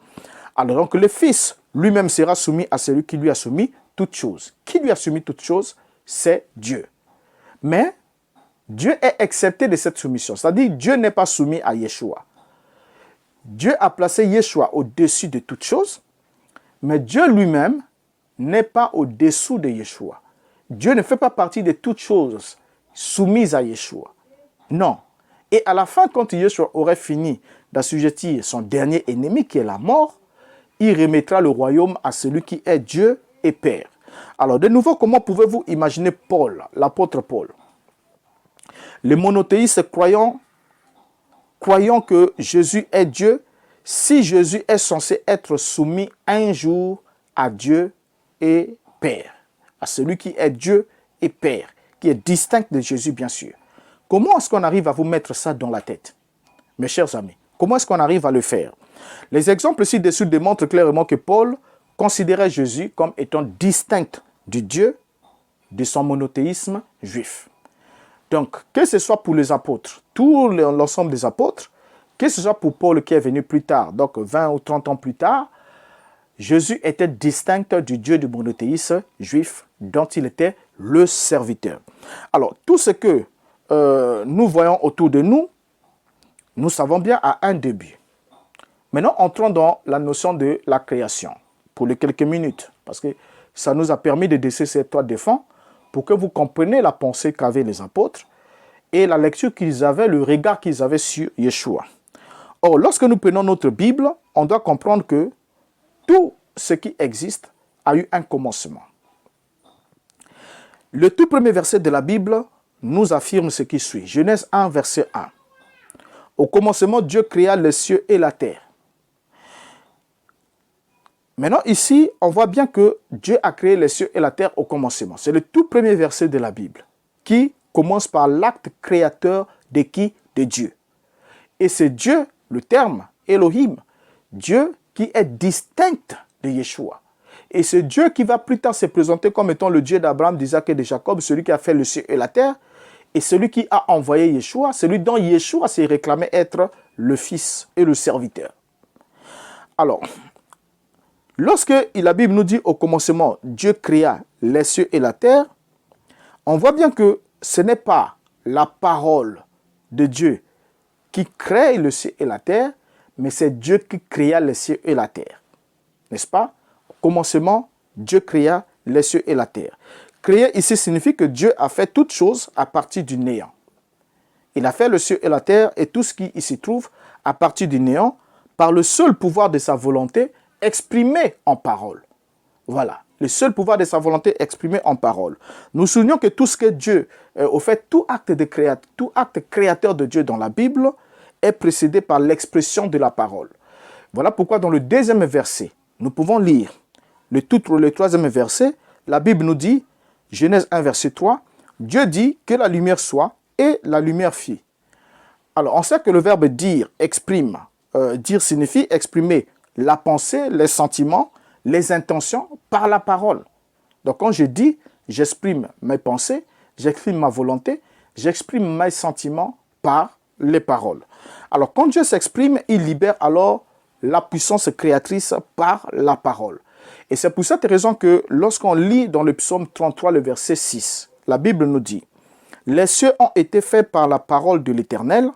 Alors donc le Fils lui-même sera soumis à celui qui lui a soumis toutes choses. Qui lui a soumis toutes choses? C'est Dieu. Mais Dieu est excepté de cette soumission. C'est-à-dire Dieu n'est pas soumis à Yeshua. Dieu a placé Yeshua au-dessus de toutes choses, mais Dieu lui-même n'est pas au-dessous de Yeshua. Dieu ne fait pas partie de toutes choses soumises à Yeshua. Non. Et à la fin, quand Yeshua aurait fini d'assujettir son dernier ennemi, qui est la mort, il remettra le royaume à celui qui est Dieu et Père. Alors, de nouveau, comment pouvez-vous imaginer Paul, l'apôtre Paul? Les monothéistes croyant que Jésus est Dieu, si Jésus est censé être soumis un jour à Dieu et Père, à celui qui est Dieu et Père, qui est distinct de Jésus, bien sûr. Comment est-ce qu'on arrive à vous mettre ça dans la tête, mes chers amis? Comment est-ce qu'on arrive à le faire? Les exemples ci-dessus démontrent clairement que Paul considérait Jésus comme étant distinct du Dieu de son monothéisme juif. Donc, que ce soit pour les apôtres, tout l'ensemble des apôtres, que ce soit pour Paul qui est venu plus tard, donc 20 ou 30 ans plus tard, Jésus était distinct du Dieu du monothéisme juif dont il était le serviteur. Alors, tout ce que nous voyons autour de nous, nous savons bien à un début. Maintenant, entrons dans la notion de la création, pour les quelques minutes, parce que ça nous a permis de dresser ces toits de fond, pour que vous compreniez la pensée qu'avaient les apôtres et la lecture qu'ils avaient, le regard qu'ils avaient sur Yeshua. Or, lorsque nous prenons notre Bible, on doit comprendre que tout ce qui existe a eu un commencement. Le tout premier verset de la Bible nous affirme ce qui suit. Genèse 1, verset 1. Au commencement, Dieu créa les cieux et la terre. Maintenant, ici, on voit bien que Dieu a créé les cieux et la terre au commencement. C'est le tout premier verset de la Bible qui commence par l'acte créateur de qui? De Dieu. Et c'est Dieu, le terme Elohim, Dieu qui est distinct de Yeshua. Et c'est Dieu qui va plus tard se présenter comme étant le Dieu d'Abraham, d'Isaac et de Jacob, celui qui a fait le ciel et la terre, et celui qui a envoyé Yeshua, celui dont Yeshua s'est réclamé être le Fils et le serviteur. Alors, lorsque la Bible nous dit au commencement, Dieu créa les cieux et la terre, on voit bien que ce n'est pas la parole de Dieu qui crée le ciel et la terre, mais c'est Dieu qui créa les cieux et la terre. N'est-ce pas? Au commencement, Dieu créa les cieux et la terre. Créer ici signifie que Dieu a fait toutes choses à partir du néant. Il a fait le ciel et la terre et tout ce qui s'y trouve à partir du néant par le seul pouvoir de sa volonté exprimé en parole. Voilà, le seul pouvoir de sa volonté exprimé en parole. Nous soulignons que tout ce que Dieu, au fait, tout acte créateur de Dieu dans la Bible est précédé par l'expression de la parole. Voilà pourquoi dans le deuxième verset, nous pouvons lire le troisième verset. La Bible nous dit, Genèse 1, verset 3, Dieu dit que la lumière soit et la lumière fit. Alors, on sait que le verbe dire exprime. Dire signifie exprimer la pensée, les sentiments, les intentions par la parole. Donc, quand je dis, j'exprime mes pensées, j'exprime ma volonté, j'exprime mes sentiments par les paroles. Alors, quand Dieu s'exprime, il libère alors la puissance créatrice par la parole. Et c'est pour cette raison que lorsqu'on lit dans le psaume 33, le verset 6, la Bible nous dit « Les cieux ont été faits par la parole de l'Éternel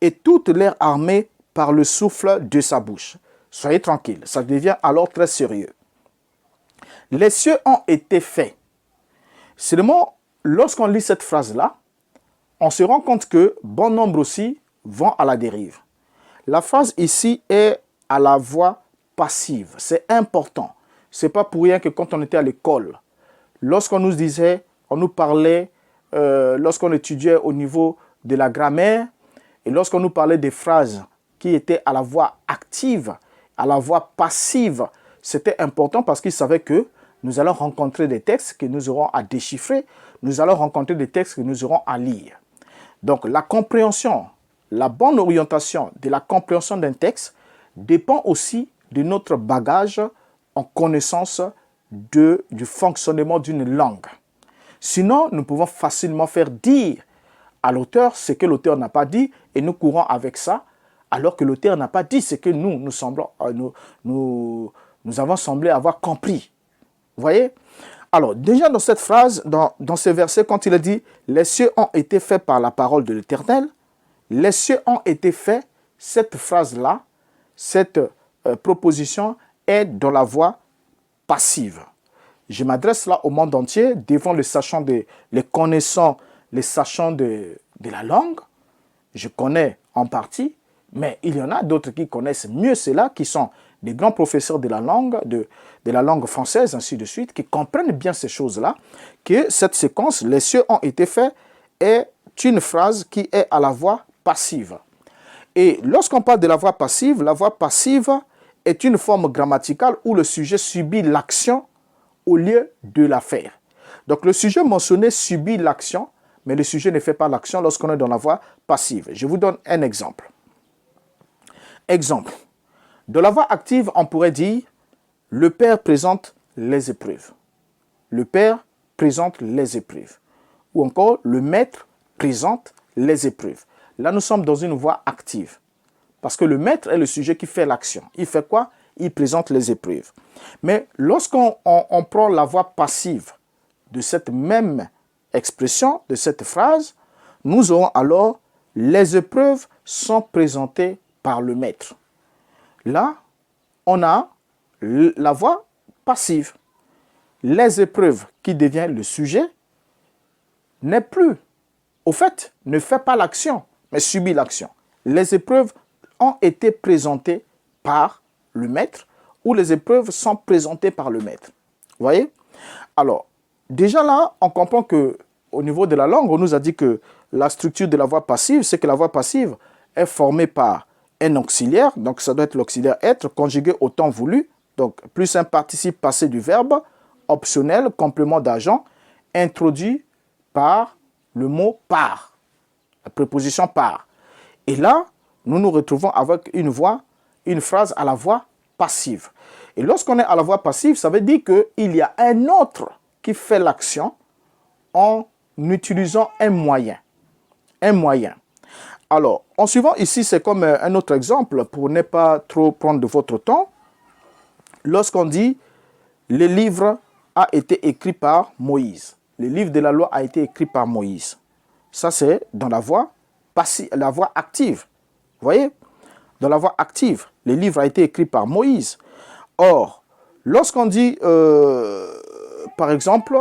et toute leur armée par le souffle de sa bouche. » Soyez tranquilles, ça devient alors très sérieux. Les cieux ont été faits. Seulement, lorsqu'on lit cette phrase-là, on se rend compte que bon nombre aussi vont à la dérive. La phrase ici est à la voix passive. C'est important. Ce n'est pas pour rien que quand on était à l'école, lorsqu'on nous disait, on nous parlait, lorsqu'on étudiait au niveau de la grammaire, et lorsqu'on nous parlait des phrases qui étaient à la voix active, à la voix passive, c'était important parce qu'ils savaient que nous allons rencontrer des textes que nous aurons à déchiffrer, nous allons rencontrer des textes que nous aurons à lire. Donc la compréhension, la bonne orientation de la compréhension d'un texte dépend aussi de notre bagage en connaissance du fonctionnement d'une langue. Sinon, nous pouvons facilement faire dire à l'auteur ce que l'auteur n'a pas dit et nous courons avec ça, alors que l'auteur n'a pas dit ce que nous avons semblé avoir compris. Vous voyez? Alors, déjà dans cette phrase, dans ce verset, quand il a dit « Les cieux ont été faits par la parole de l'Éternel », les cieux ont été faits, cette phrase-là, cette proposition est dans la voix passive. Je m'adresse là au monde entier, devant les sachants, les connaissants, les sachants de la langue. Je connais en partie, mais il y en a d'autres qui connaissent mieux cela, qui sont des grands professeurs de la langue française, ainsi de suite, qui comprennent bien ces choses-là, que cette séquence, les cieux ont été faits, est une phrase qui est à la voix passive. Et lorsqu'on parle de la voix passive est une forme grammaticale où le sujet subit l'action au lieu de la faire. Donc le sujet mentionné subit l'action, mais le sujet ne fait pas l'action lorsqu'on est dans la voix passive. Je vous donne un exemple. Exemple. De la voix active, on pourrait dire « Le Père présente les épreuves ». Le Père présente les épreuves. Ou encore « Le Maître présente les épreuves ». Là, nous sommes dans une voix active. Parce que le maître est le sujet qui fait l'action. Il fait quoi? Il présente les épreuves. Mais lorsqu'on prend la voix passive de cette même expression, de cette phrase, nous aurons alors « Les épreuves sont présentées par le maître ». Là, on a la voix passive. Les épreuves qui devient le sujet n'est plus, au fait, ne fait pas l'action, mais subit l'action. Les épreuves ont été présentées par le maître ou les épreuves sont présentées par le maître. Vous voyez? Alors, déjà là, on comprend que au niveau de la langue, on nous a dit que la structure de la voix passive, c'est que la voix passive est formée par un auxiliaire, donc ça doit être l'auxiliaire être, conjugué au temps voulu, donc plus un participe passé du verbe, optionnel, complément d'agent, introduit par le mot par, la préposition par. Et là, nous nous retrouvons avec une phrase à la voix passive. Et lorsqu'on est à la voix passive, ça veut dire qu'il y a un autre qui fait l'action en utilisant un moyen. Un moyen. Alors, en suivant ici, c'est comme un autre exemple, pour ne pas trop prendre de votre temps. Lorsqu'on dit « Le livre a été écrit par Moïse ». Le livre de la loi a été écrit par Moïse. Ça, c'est dans la voix passive, la voix active. Vous voyez? Dans la voix active, le livre a été écrit par Moïse. Or, lorsqu'on dit, par exemple,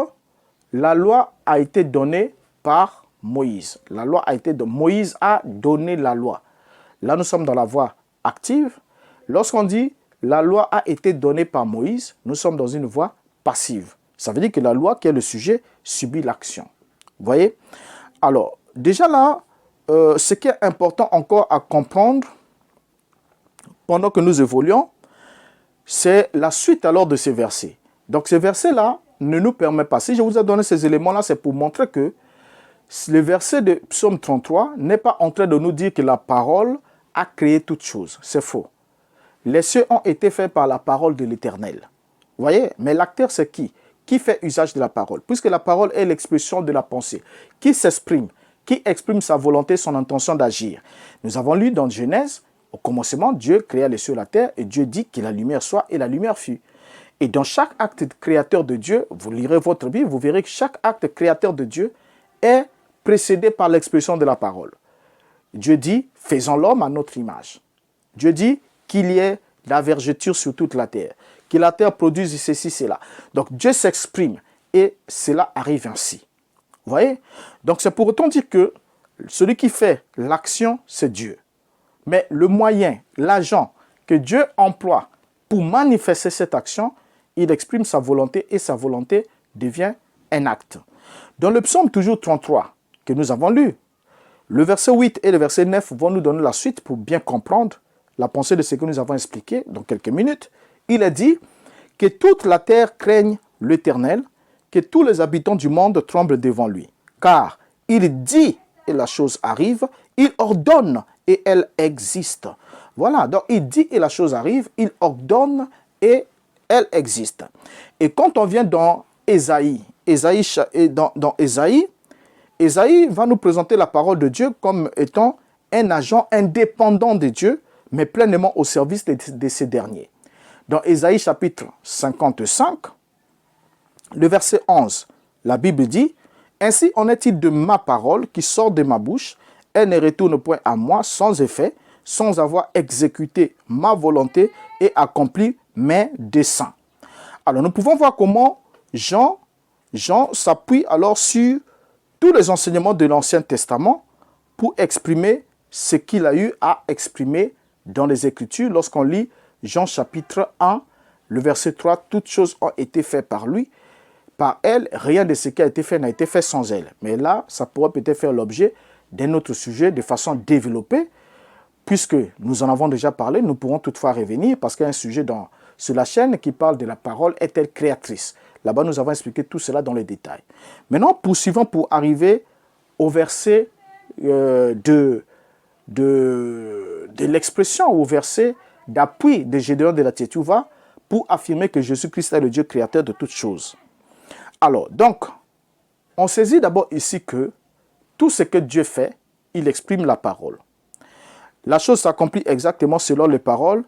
la loi a été donnée par Moïse. La loi a été donnée. Moïse a donné la loi. Là, nous sommes dans la voix active. Lorsqu'on dit la loi a été donnée par Moïse, nous sommes dans une voix passive. Ça veut dire que la loi, qui est le sujet, subit l'action. Vous voyez? Alors, déjà là, ce qui est important encore à comprendre pendant que nous évoluons, c'est la suite alors de ces versets. Donc ces versets-là ne nous permettent pas. Si je vous ai donné ces éléments-là, c'est pour montrer que le verset de Psaume 33 n'est pas en train de nous dire que la parole a créé toutes choses. C'est faux. Les cieux ont été faits par la parole de l'Éternel. Vous voyez? Mais l'acteur, c'est qui? Qui fait usage de la parole? Puisque la parole est l'expression de la pensée. Qui s'exprime? Qui exprime sa volonté, son intention d'agir? Nous avons lu dans Genèse, au commencement, Dieu créa les cieux et la terre, et Dieu dit que la lumière soit, et la lumière fut. Et dans chaque acte créateur de Dieu, vous lirez votre Bible, vous verrez que chaque acte créateur de Dieu est précédé par l'expression de la parole. Dieu dit, faisons l'homme à notre image. Dieu dit qu'il y ait la vergeture sur toute la terre, que la terre produise ceci, cela. Donc Dieu s'exprime et cela arrive ainsi. Vous voyez? Donc c'est pour autant dire que celui qui fait l'action, c'est Dieu. Mais le moyen, l'agent que Dieu emploie pour manifester cette action, il exprime sa volonté et sa volonté devient un acte. Dans le psaume toujours 33 que nous avons lu, le verset 8 et le verset 9 vont nous donner la suite pour bien comprendre la pensée de ce que nous avons expliqué dans quelques minutes. Il est dit que toute la terre craigne l'Éternel, que tous les habitants du monde tremblent devant lui. Car il dit et la chose arrive, il ordonne et elle existe. Voilà, donc il dit et la chose arrive, il ordonne et elle existe. Et quand on vient dans Ésaïe va nous présenter la parole de Dieu comme étant un agent indépendant de Dieu, mais pleinement au service de ces derniers. Dans Ésaïe chapitre 55, le verset 11, la Bible dit « Ainsi en est-il de ma parole qui sort de ma bouche, elle ne retourne point à moi sans effet, sans avoir exécuté ma volonté et accompli mes desseins. » Alors nous pouvons voir comment Jean s'appuie alors sur tous les enseignements de l'Ancien Testament pour exprimer ce qu'il a eu à exprimer dans les Écritures. Lorsqu'on lit Jean chapitre 1, le verset 3, toutes choses ont été faites par lui. Par elle, rien de ce qui a été fait n'a été fait sans elle. Mais là, ça pourrait peut-être faire l'objet d'un autre sujet de façon développée. Puisque nous en avons déjà parlé, nous pourrons toutefois revenir parce qu'il y a un sujet sur la chaîne qui parle de la parole est-elle créatrice. Là-bas, nous avons expliqué tout cela dans les détails. Maintenant, poursuivons pour arriver au verset de l'expression, au verset d'appui de Gédéon de la Tchétchouva pour affirmer que Jésus-Christ est le Dieu créateur de toutes choses. Alors, donc, on saisit d'abord ici que tout ce que Dieu fait, il exprime la parole. La chose s'accomplit exactement selon les paroles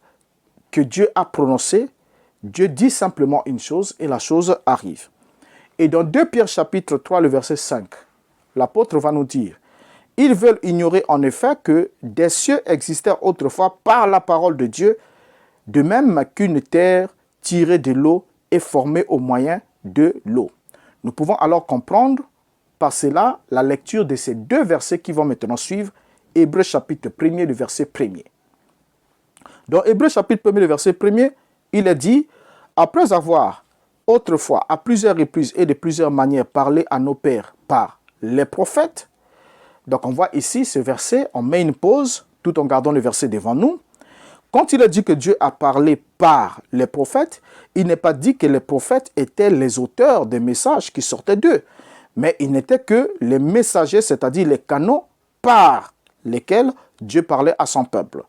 que Dieu a prononcées. Dieu dit simplement une chose et la chose arrive. Et dans 2 Pierre chapitre 3, le verset 5, l'apôtre va nous dire « Ils veulent ignorer en effet que des cieux existèrent autrefois par la parole de Dieu, de même qu'une terre tirée de l'eau est formée au moyen de l'eau. » Nous pouvons alors comprendre par cela la lecture de ces deux versets qui vont maintenant suivre, Hébreux chapitre 1er, le verset 1er. Dans Hébreux chapitre 1er, le verset 1er, il est dit « Après avoir autrefois, à plusieurs reprises et de plusieurs manières, parlé à nos pères par les prophètes », donc on voit ici ce verset, on met une pause tout en gardant le verset devant nous. Quand il est dit que Dieu a parlé par les prophètes, il n'est pas dit que les prophètes étaient les auteurs des messages qui sortaient d'eux, mais ils n'étaient que les messagers, c'est-à-dire les canaux par lesquels Dieu parlait à son peuple.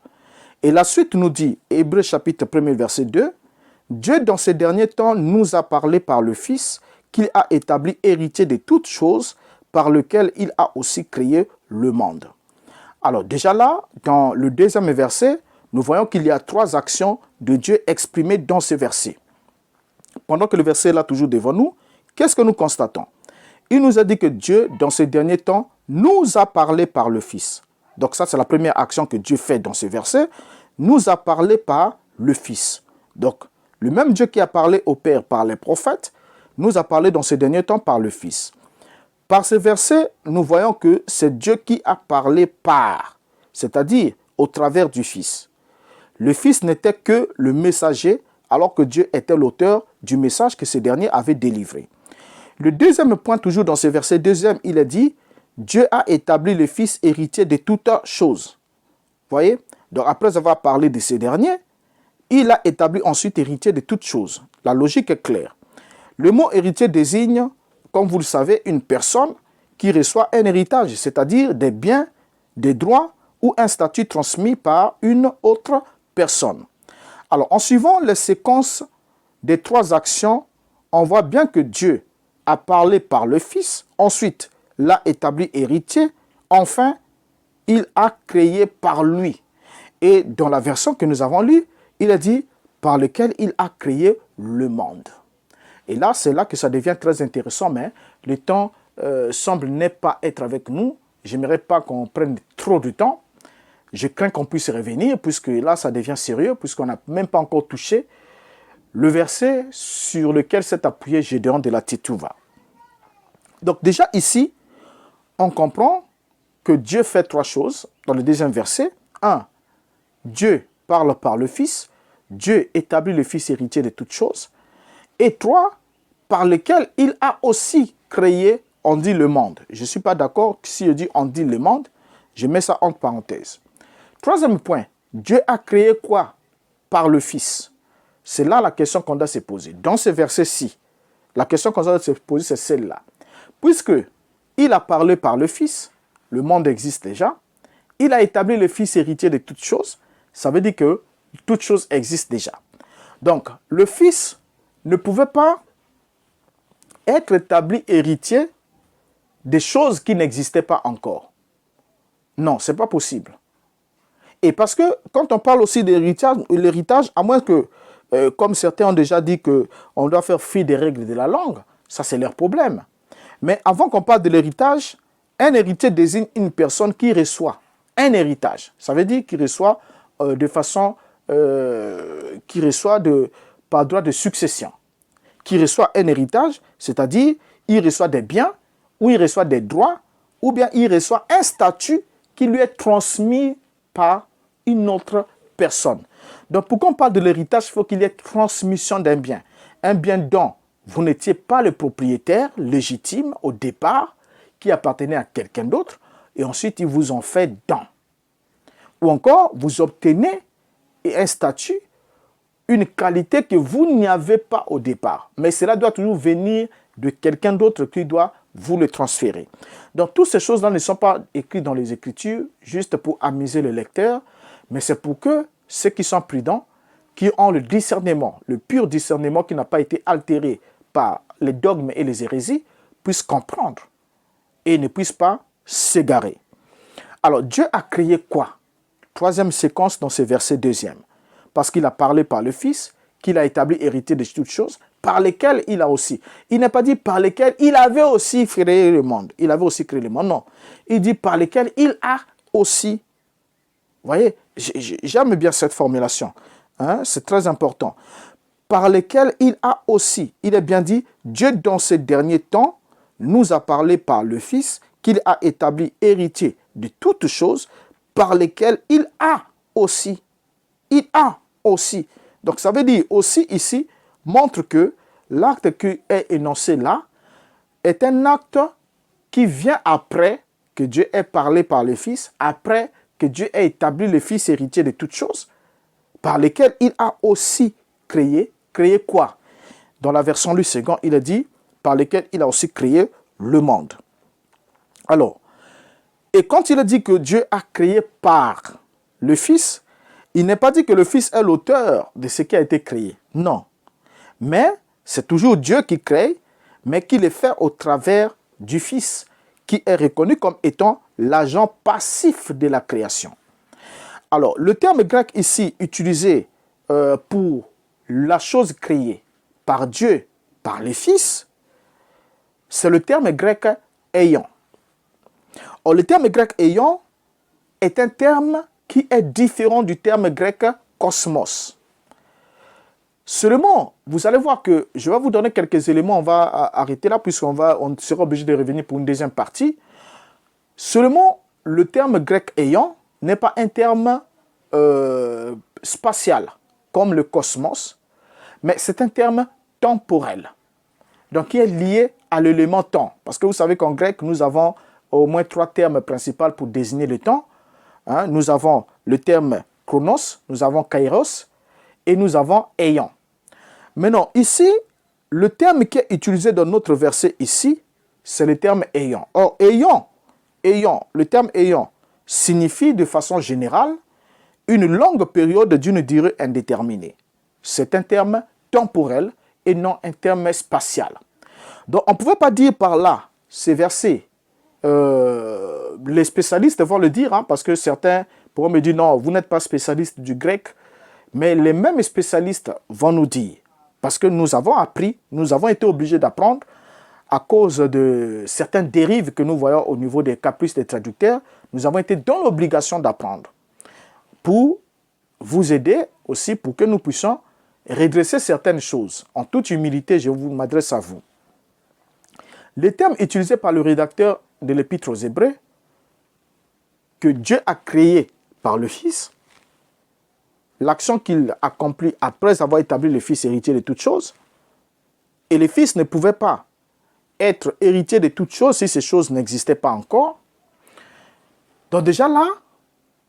Et la suite nous dit, Hébreux chapitre 1er, verset 2, « Dieu dans ces derniers temps nous a parlé par le Fils, qu'il a établi héritier de toutes choses, par lequel il a aussi créé le monde. » Alors déjà là, dans le deuxième verset, nous voyons qu'il y a trois actions de Dieu exprimées dans ce verset. Pendant que le verset est là toujours devant nous, qu'est-ce que nous constatons? Il nous a dit que Dieu, dans ces derniers temps, nous a parlé par le Fils. Donc ça, c'est la première action que Dieu fait dans ce verset. Nous a parlé par le Fils. Donc, le même Dieu qui a parlé au Père par les prophètes, nous a parlé dans ces derniers temps par le Fils. Par ce verset, nous voyons que c'est Dieu qui a parlé par, c'est-à-dire au travers du Fils. Le Fils n'était que le messager, alors que Dieu était l'auteur du message que ce dernier avait délivré. Le deuxième point, toujours dans ce verset deuxième, il est dit, Dieu a établi le Fils héritier de toutes choses. Voyez? Donc après avoir parlé de ces derniers, il a établi ensuite héritier de toutes choses. La logique est claire. Le mot héritier désigne, comme vous le savez, une personne qui reçoit un héritage, c'est-à-dire des biens, des droits ou un statut transmis par une autre personne. Alors, en suivant les séquences des 3 actions, on voit bien que Dieu a parlé par le Fils, ensuite l'a établi héritier, enfin, il a créé par lui. Et dans la version que nous avons lue, il a dit par lequel il a créé le monde. Et là, c'est là que ça devient très intéressant, mais le temps semble ne pas être avec nous. Je n'aimerais pas qu'on prenne trop de temps. Je crains qu'on puisse revenir, puisque là, ça devient sérieux, puisqu'on n'a même pas encore touché le verset sur lequel s'est appuyé Gédéon de la Tituva. Donc déjà ici, on comprend que Dieu fait 3 choses dans le deuxième verset. 1. Dieu parle par le Fils. Dieu établit le Fils héritier de toutes choses. Et 3. Par lequel il a aussi créé, on dit le monde. Je ne suis pas d'accord si je dis on dit le monde. Je mets ça entre parenthèses. 3e point. Dieu a créé quoi? Par le Fils. C'est là la question qu'on doit se poser. Dans ce verset-ci, la question qu'on doit se poser, c'est celle-là. Puisque il a parlé par le Fils, le monde existe déjà, il a établi le Fils héritier de toutes choses, ça veut dire que toutes choses existent déjà. Donc, le Fils ne pouvait pas être établi héritier des choses qui n'existaient pas encore. Non, ce n'est pas possible. Et parce que quand on parle aussi l'héritage, à moins que, comme certains ont déjà dit qu'on doit faire fi des règles de la langue, ça c'est leur problème. Mais avant qu'on parle de l'héritage, un héritier désigne une personne qui reçoit un héritage. Ça veut dire qu'il reçoit de façon, par droit de succession. Qui reçoit un héritage, c'est-à-dire il reçoit des biens, ou il reçoit des droits, ou bien il reçoit un statut qui lui est transmis par une autre personne. Donc pour qu'on parle de l'héritage, il faut qu'il y ait transmission d'un bien. Un bien dont vous n'étiez pas le propriétaire légitime au départ, qui appartenait à quelqu'un d'autre, et ensuite ils vous ont fait don. Ou encore, vous obtenez un statut, une qualité que vous n'y avez pas au départ. Mais cela doit toujours venir de quelqu'un d'autre qui doit vous le transférer. Donc toutes ces choses-là ne sont pas écrites dans les Écritures juste pour amuser le lecteur, mais c'est pour que ceux qui sont prudents, qui ont le discernement, le pur discernement qui n'a pas été altéré par les dogmes et les hérésies, puissent comprendre et ne puissent pas s'égarer. Alors Dieu a créé quoi? 3e séquence dans ce verset 2e. Parce qu'il a parlé par le Fils, qu'il a établi héritier de toutes choses, par lesquelles il a aussi. Il n'a pas dit par lesquelles il avait aussi créé le monde. Il avait aussi créé le monde, non. Il dit par lesquelles il a aussi. Vous voyez, j'aime bien cette formulation. Hein? C'est très important. Par lesquelles il a aussi. Il est bien dit, Dieu dans ces derniers temps nous a parlé par le Fils, qu'il a établi héritier de toutes choses, par lesquelles il a aussi. Il a aussi. Donc ça veut dire aussi ici, montre que l'acte qui est énoncé là est un acte qui vient après que Dieu ait parlé par le Fils, après que Dieu ait établi le Fils héritier de toutes choses, par lesquelles il a aussi créé. Créé quoi? Dans la version Luc II, il a dit, par lesquelles il a aussi créé le monde. Alors, et quand il a dit que Dieu a créé par le Fils, il n'est pas dit que le Fils est l'auteur de ce qui a été créé. Non. Mais c'est toujours Dieu qui crée, mais qui le fait au travers du Fils, qui est reconnu comme étant l'agent passif de la création. Alors, le terme grec ici utilisé pour la chose créée par Dieu, par le Fils, c'est le terme grec « ayant ». Or, le terme grec « ayant » est un terme qui est différent du terme grec « cosmos ». Seulement, vous allez voir que je vais vous donner quelques éléments, on va arrêter là puisqu'on sera obligé de revenir pour une deuxième partie. Seulement, le terme grec « ayant » n'est pas un terme spatial, comme le cosmos, mais c'est un terme temporel, donc qui est lié à l'élément temps. Parce que vous savez qu'en grec, nous avons au moins 3 termes principaux pour désigner le temps. Hein. Nous avons le terme chronos, nous avons kairos et nous avons ayant. Maintenant, ici, le terme qui est utilisé dans notre verset ici, c'est le terme ayant. Or, le terme ayant signifie de façon générale une longue période d'une durée indéterminée. C'est un terme temporel et non un terme spatial. Donc, on ne pouvait pas dire par là, ces versets, les spécialistes vont le dire, hein, parce que certains pourront me dire, non, vous n'êtes pas spécialiste du grec, mais les mêmes spécialistes vont nous dire, parce que nous avons appris, nous avons été obligés d'apprendre, à cause de certaines dérives que nous voyons au niveau des caprices des traducteurs, nous avons été dans l'obligation d'apprendre, pour vous aider aussi, pour que nous puissions redresser certaines choses. En toute humilité, je m'adresse à vous. Les termes utilisés par le rédacteur de l'Épître aux Hébreux, que Dieu a créé par le Fils, l'action qu'il accomplit après avoir établi le Fils héritier de toutes choses, et le Fils ne pouvait pas être héritier de toutes choses si ces choses n'existaient pas encore. Donc déjà là,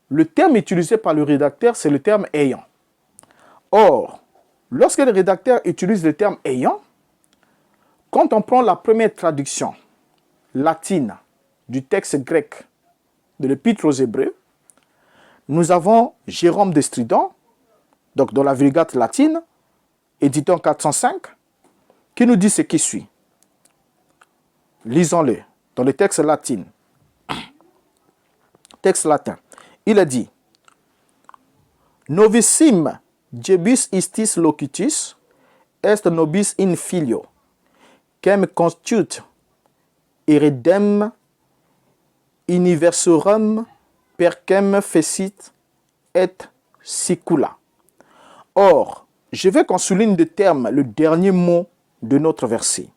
le terme utilisé par le rédacteur, c'est le terme ayant. Or, lorsque le rédacteur utilise le terme ayant, quand on prend la première traduction latine du texte grec de l'Épître aux Hébreux, nous avons Jérôme de Stridon, donc dans la Vulgate latine, édité en 405, qui nous dit ce qui suit. Lisons-le dans le texte latin. Texte latin. Il a dit Novissim jebus istis locutus est nobis in filio, quem constitut eredem universorum perquem fecit et sicula. Or, je veux qu'on souligne de terme le dernier mot de notre verset.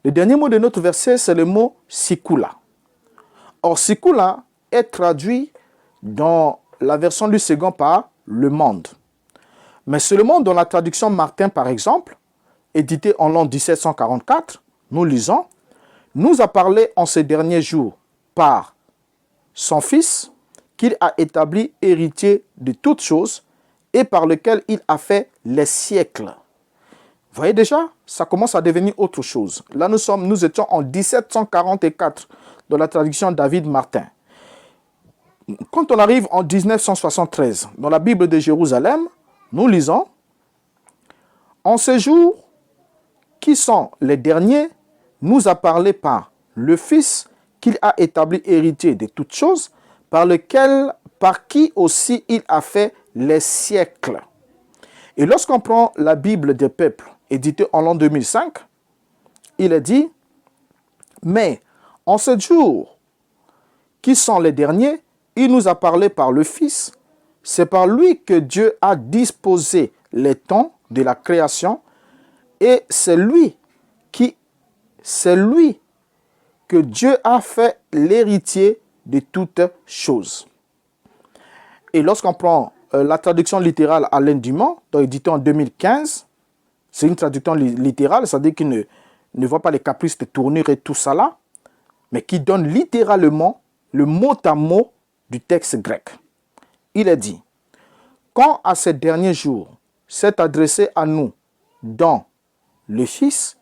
Le dernier mot de notre verset, c'est le mot sicula. Or, sicula est traduit dans la version du second par le monde. Mais seulement dans la traduction Martin, par exemple, éditée en l'an 1744, nous lisons « Nous a parlé en ces derniers jours par son Fils, qu'il a établi héritier de toutes choses et par lequel il a fait les siècles. » Vous voyez déjà, ça commence à devenir autre chose. Là, nous étions en 1744 dans la traduction David Martin. Quand on arrive en 1973, dans la Bible de Jérusalem, nous lisons « En ces jours, qui sont les derniers, nous a parlé par le Fils qu'il a établi héritier de toutes choses, par qui aussi il a fait les siècles. » Et lorsqu'on prend la Bible des peuples, éditée en l'an 2005, il est dit « Mais en ces jours, qui sont les derniers, il nous a parlé par le Fils. C'est par lui que Dieu a disposé les temps de la création et c'est lui que Dieu a fait l'héritier de toutes choses. » Et lorsqu'on prend la traduction littérale Alain Dumont, éditée en 2015, c'est une traduction littérale, c'est-à-dire qu'il ne voit pas les caprices de tournure et tout ça là, mais qui donne littéralement le mot à mot du texte grec. Il est dit « Quand à ces derniers jours s'est adressé à nous dans le Fils,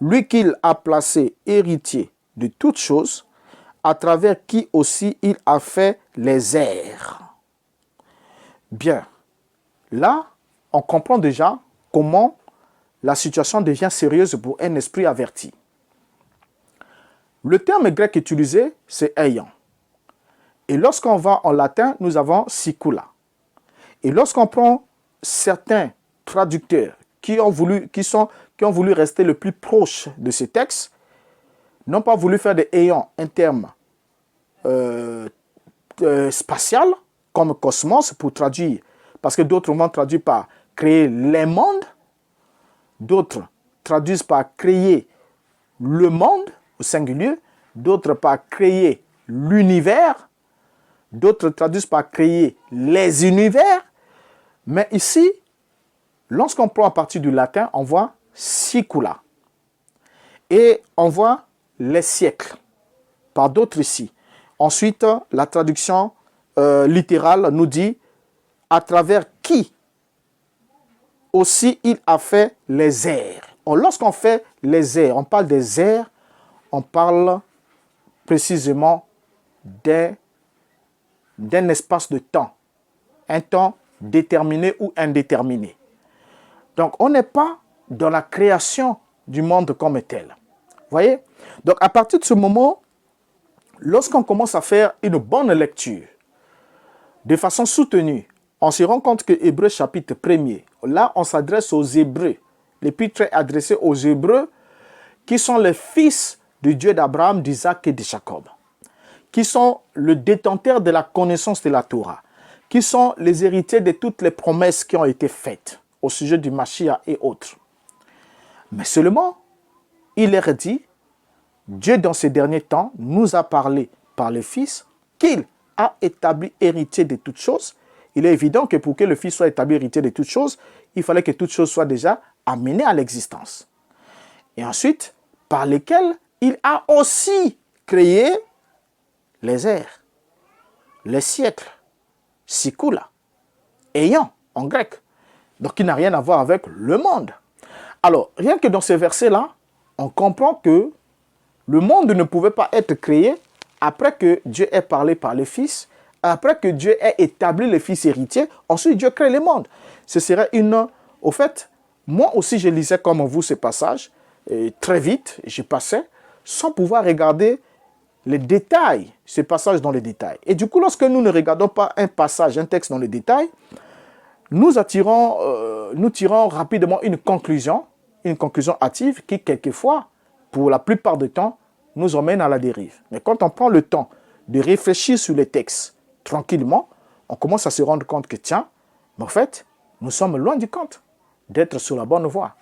lui qu'il a placé héritier de toutes choses, à travers qui aussi il a fait les airs. » Bien, là, on comprend déjà comment la situation devient sérieuse pour un esprit averti. Le terme grec utilisé, c'est ayant. Et lorsqu'on va en latin, nous avons sicula. Et lorsqu'on prend certains traducteurs qui ont voulu rester le plus proche de ces textes, n'ont pas voulu faire de ayant un terme spatial, comme cosmos, pour traduire, parce que d'autres vont traduire par créer les mondes, d'autres traduisent par créer le monde au singulier, d'autres par créer l'univers, d'autres traduisent par créer les univers. Mais ici, lorsqu'on prend à partir du latin, on voit sicula. Et on voit les siècles. par d'autres ici. Ensuite, la traduction littérale nous dit à travers qui aussi il a fait les airs. Lorsqu'on fait les airs, on parle des airs, on parle précisément d'un espace de temps, un temps déterminé ou indéterminé. Donc, on n'est pas dans la création du monde comme tel. Vous voyez? Donc, à partir de ce moment, lorsqu'on commence à faire une bonne lecture, de façon soutenue, on se rend compte que Hébreux chapitre 1er, là, on s'adresse aux Hébreux. L'épître est adressée aux Hébreux qui sont les fils du Dieu d'Abraham, d'Isaac et de Jacob, qui sont le détenteur de la connaissance de la Torah, qui sont les héritiers de toutes les promesses qui ont été faites au sujet du Mashiach et autres. Mais seulement, il leur dit, Dieu dans ces derniers temps nous a parlé par le Fils qu'il a établi héritier de toutes choses. Il est évident que pour que le Fils soit établi héritier de toutes choses, il fallait que toutes choses soient déjà amenées à l'existence. Et ensuite, par lesquelles il a aussi créé les airs, les siècles, sikula, ayant en grec. Donc il n'a rien à voir avec le monde. Alors, rien que dans ces versets-là, on comprend que le monde ne pouvait pas être créé après que Dieu ait parlé par le Fils, après que Dieu ait établi le Fils héritier, ensuite Dieu crée le monde. Ce serait une... Au fait, moi aussi je lisais comme vous ce passage, et très vite, je passais, sans pouvoir regarder les détails, ce passage dans les détails. Et du coup, lorsque nous ne regardons pas un passage, un texte dans les détails, nous tirons rapidement une conclusion hâtive qui, quelquefois, pour la plupart du temps, nous emmène à la dérive. Mais quand on prend le temps de réfléchir sur les textes tranquillement, on commence à se rendre compte que, tiens, mais en fait, nous sommes loin du compte d'être sur la bonne voie.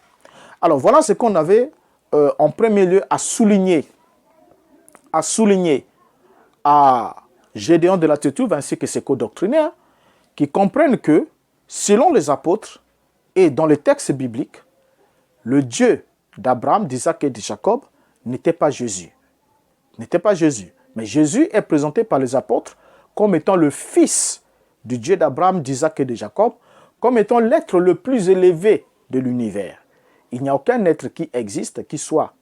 Alors, voilà ce qu'on avait en premier lieu à souligner à Gédéon de la Tétouve ainsi que ses co-doctrinaires qui comprennent que, selon les apôtres et dans les textes bibliques, le Dieu d'Abraham, d'Isaac et de Jacob n'était pas Jésus. N'était pas Jésus. Mais Jésus est présenté par les apôtres comme étant le fils du Dieu d'Abraham, d'Isaac et de Jacob, comme étant l'être le plus élevé de l'univers. Il n'y a aucun être qui existe qui soit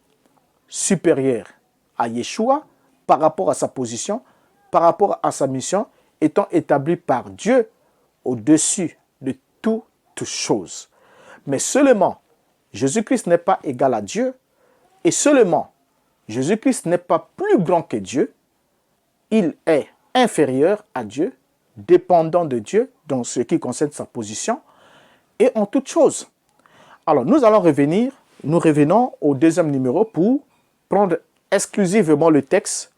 supérieur à Yeshua par rapport à sa position, par rapport à sa mission, étant établi par Dieu au-dessus de toutes choses. Mais seulement, Jésus-Christ n'est pas égal à Dieu, et seulement, Jésus-Christ n'est pas plus grand que Dieu, il est inférieur à Dieu, dépendant de Dieu dans ce qui concerne sa position, et en toutes choses. Alors, nous revenons au deuxième numéro pour prendre exclusivement le texte.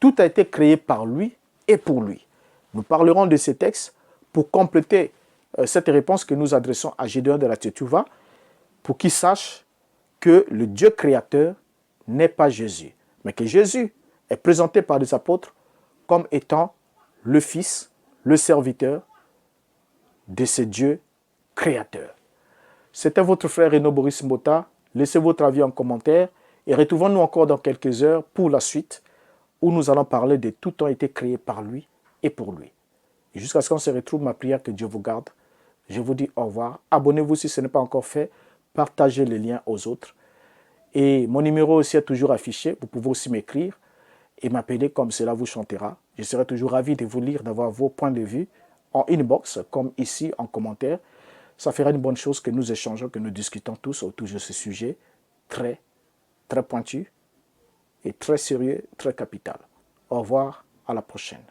Tout a été créé par lui et pour lui. Nous parlerons de ces textes pour compléter cette réponse que nous adressons à Gédéon de la Tétouva, pour qu'il sache que le Dieu créateur n'est pas Jésus, mais que Jésus est présenté par les apôtres comme étant le Fils, le serviteur de ce Dieu créateur. C'était votre frère Renaud Boris Mbota. Laissez votre avis en commentaire et retrouvons-nous encore dans quelques heures pour la suite où nous allons parler de tout a été créé par lui et pour lui. Et jusqu'à ce qu'on se retrouve, ma prière que Dieu vous garde. Je vous dis au revoir. Abonnez-vous si ce n'est pas encore fait. Partagez le lien aux autres. Et mon numéro aussi est toujours affiché. Vous pouvez aussi m'écrire et m'appeler comme cela vous chantera. Je serai toujours ravi de vous lire, d'avoir vos points de vue en inbox, comme ici en commentaire. Ça fera une bonne chose que nous échangeons, que nous discutons tous autour de ce sujet très, très pointu et très sérieux, très capital. Au revoir, à la prochaine.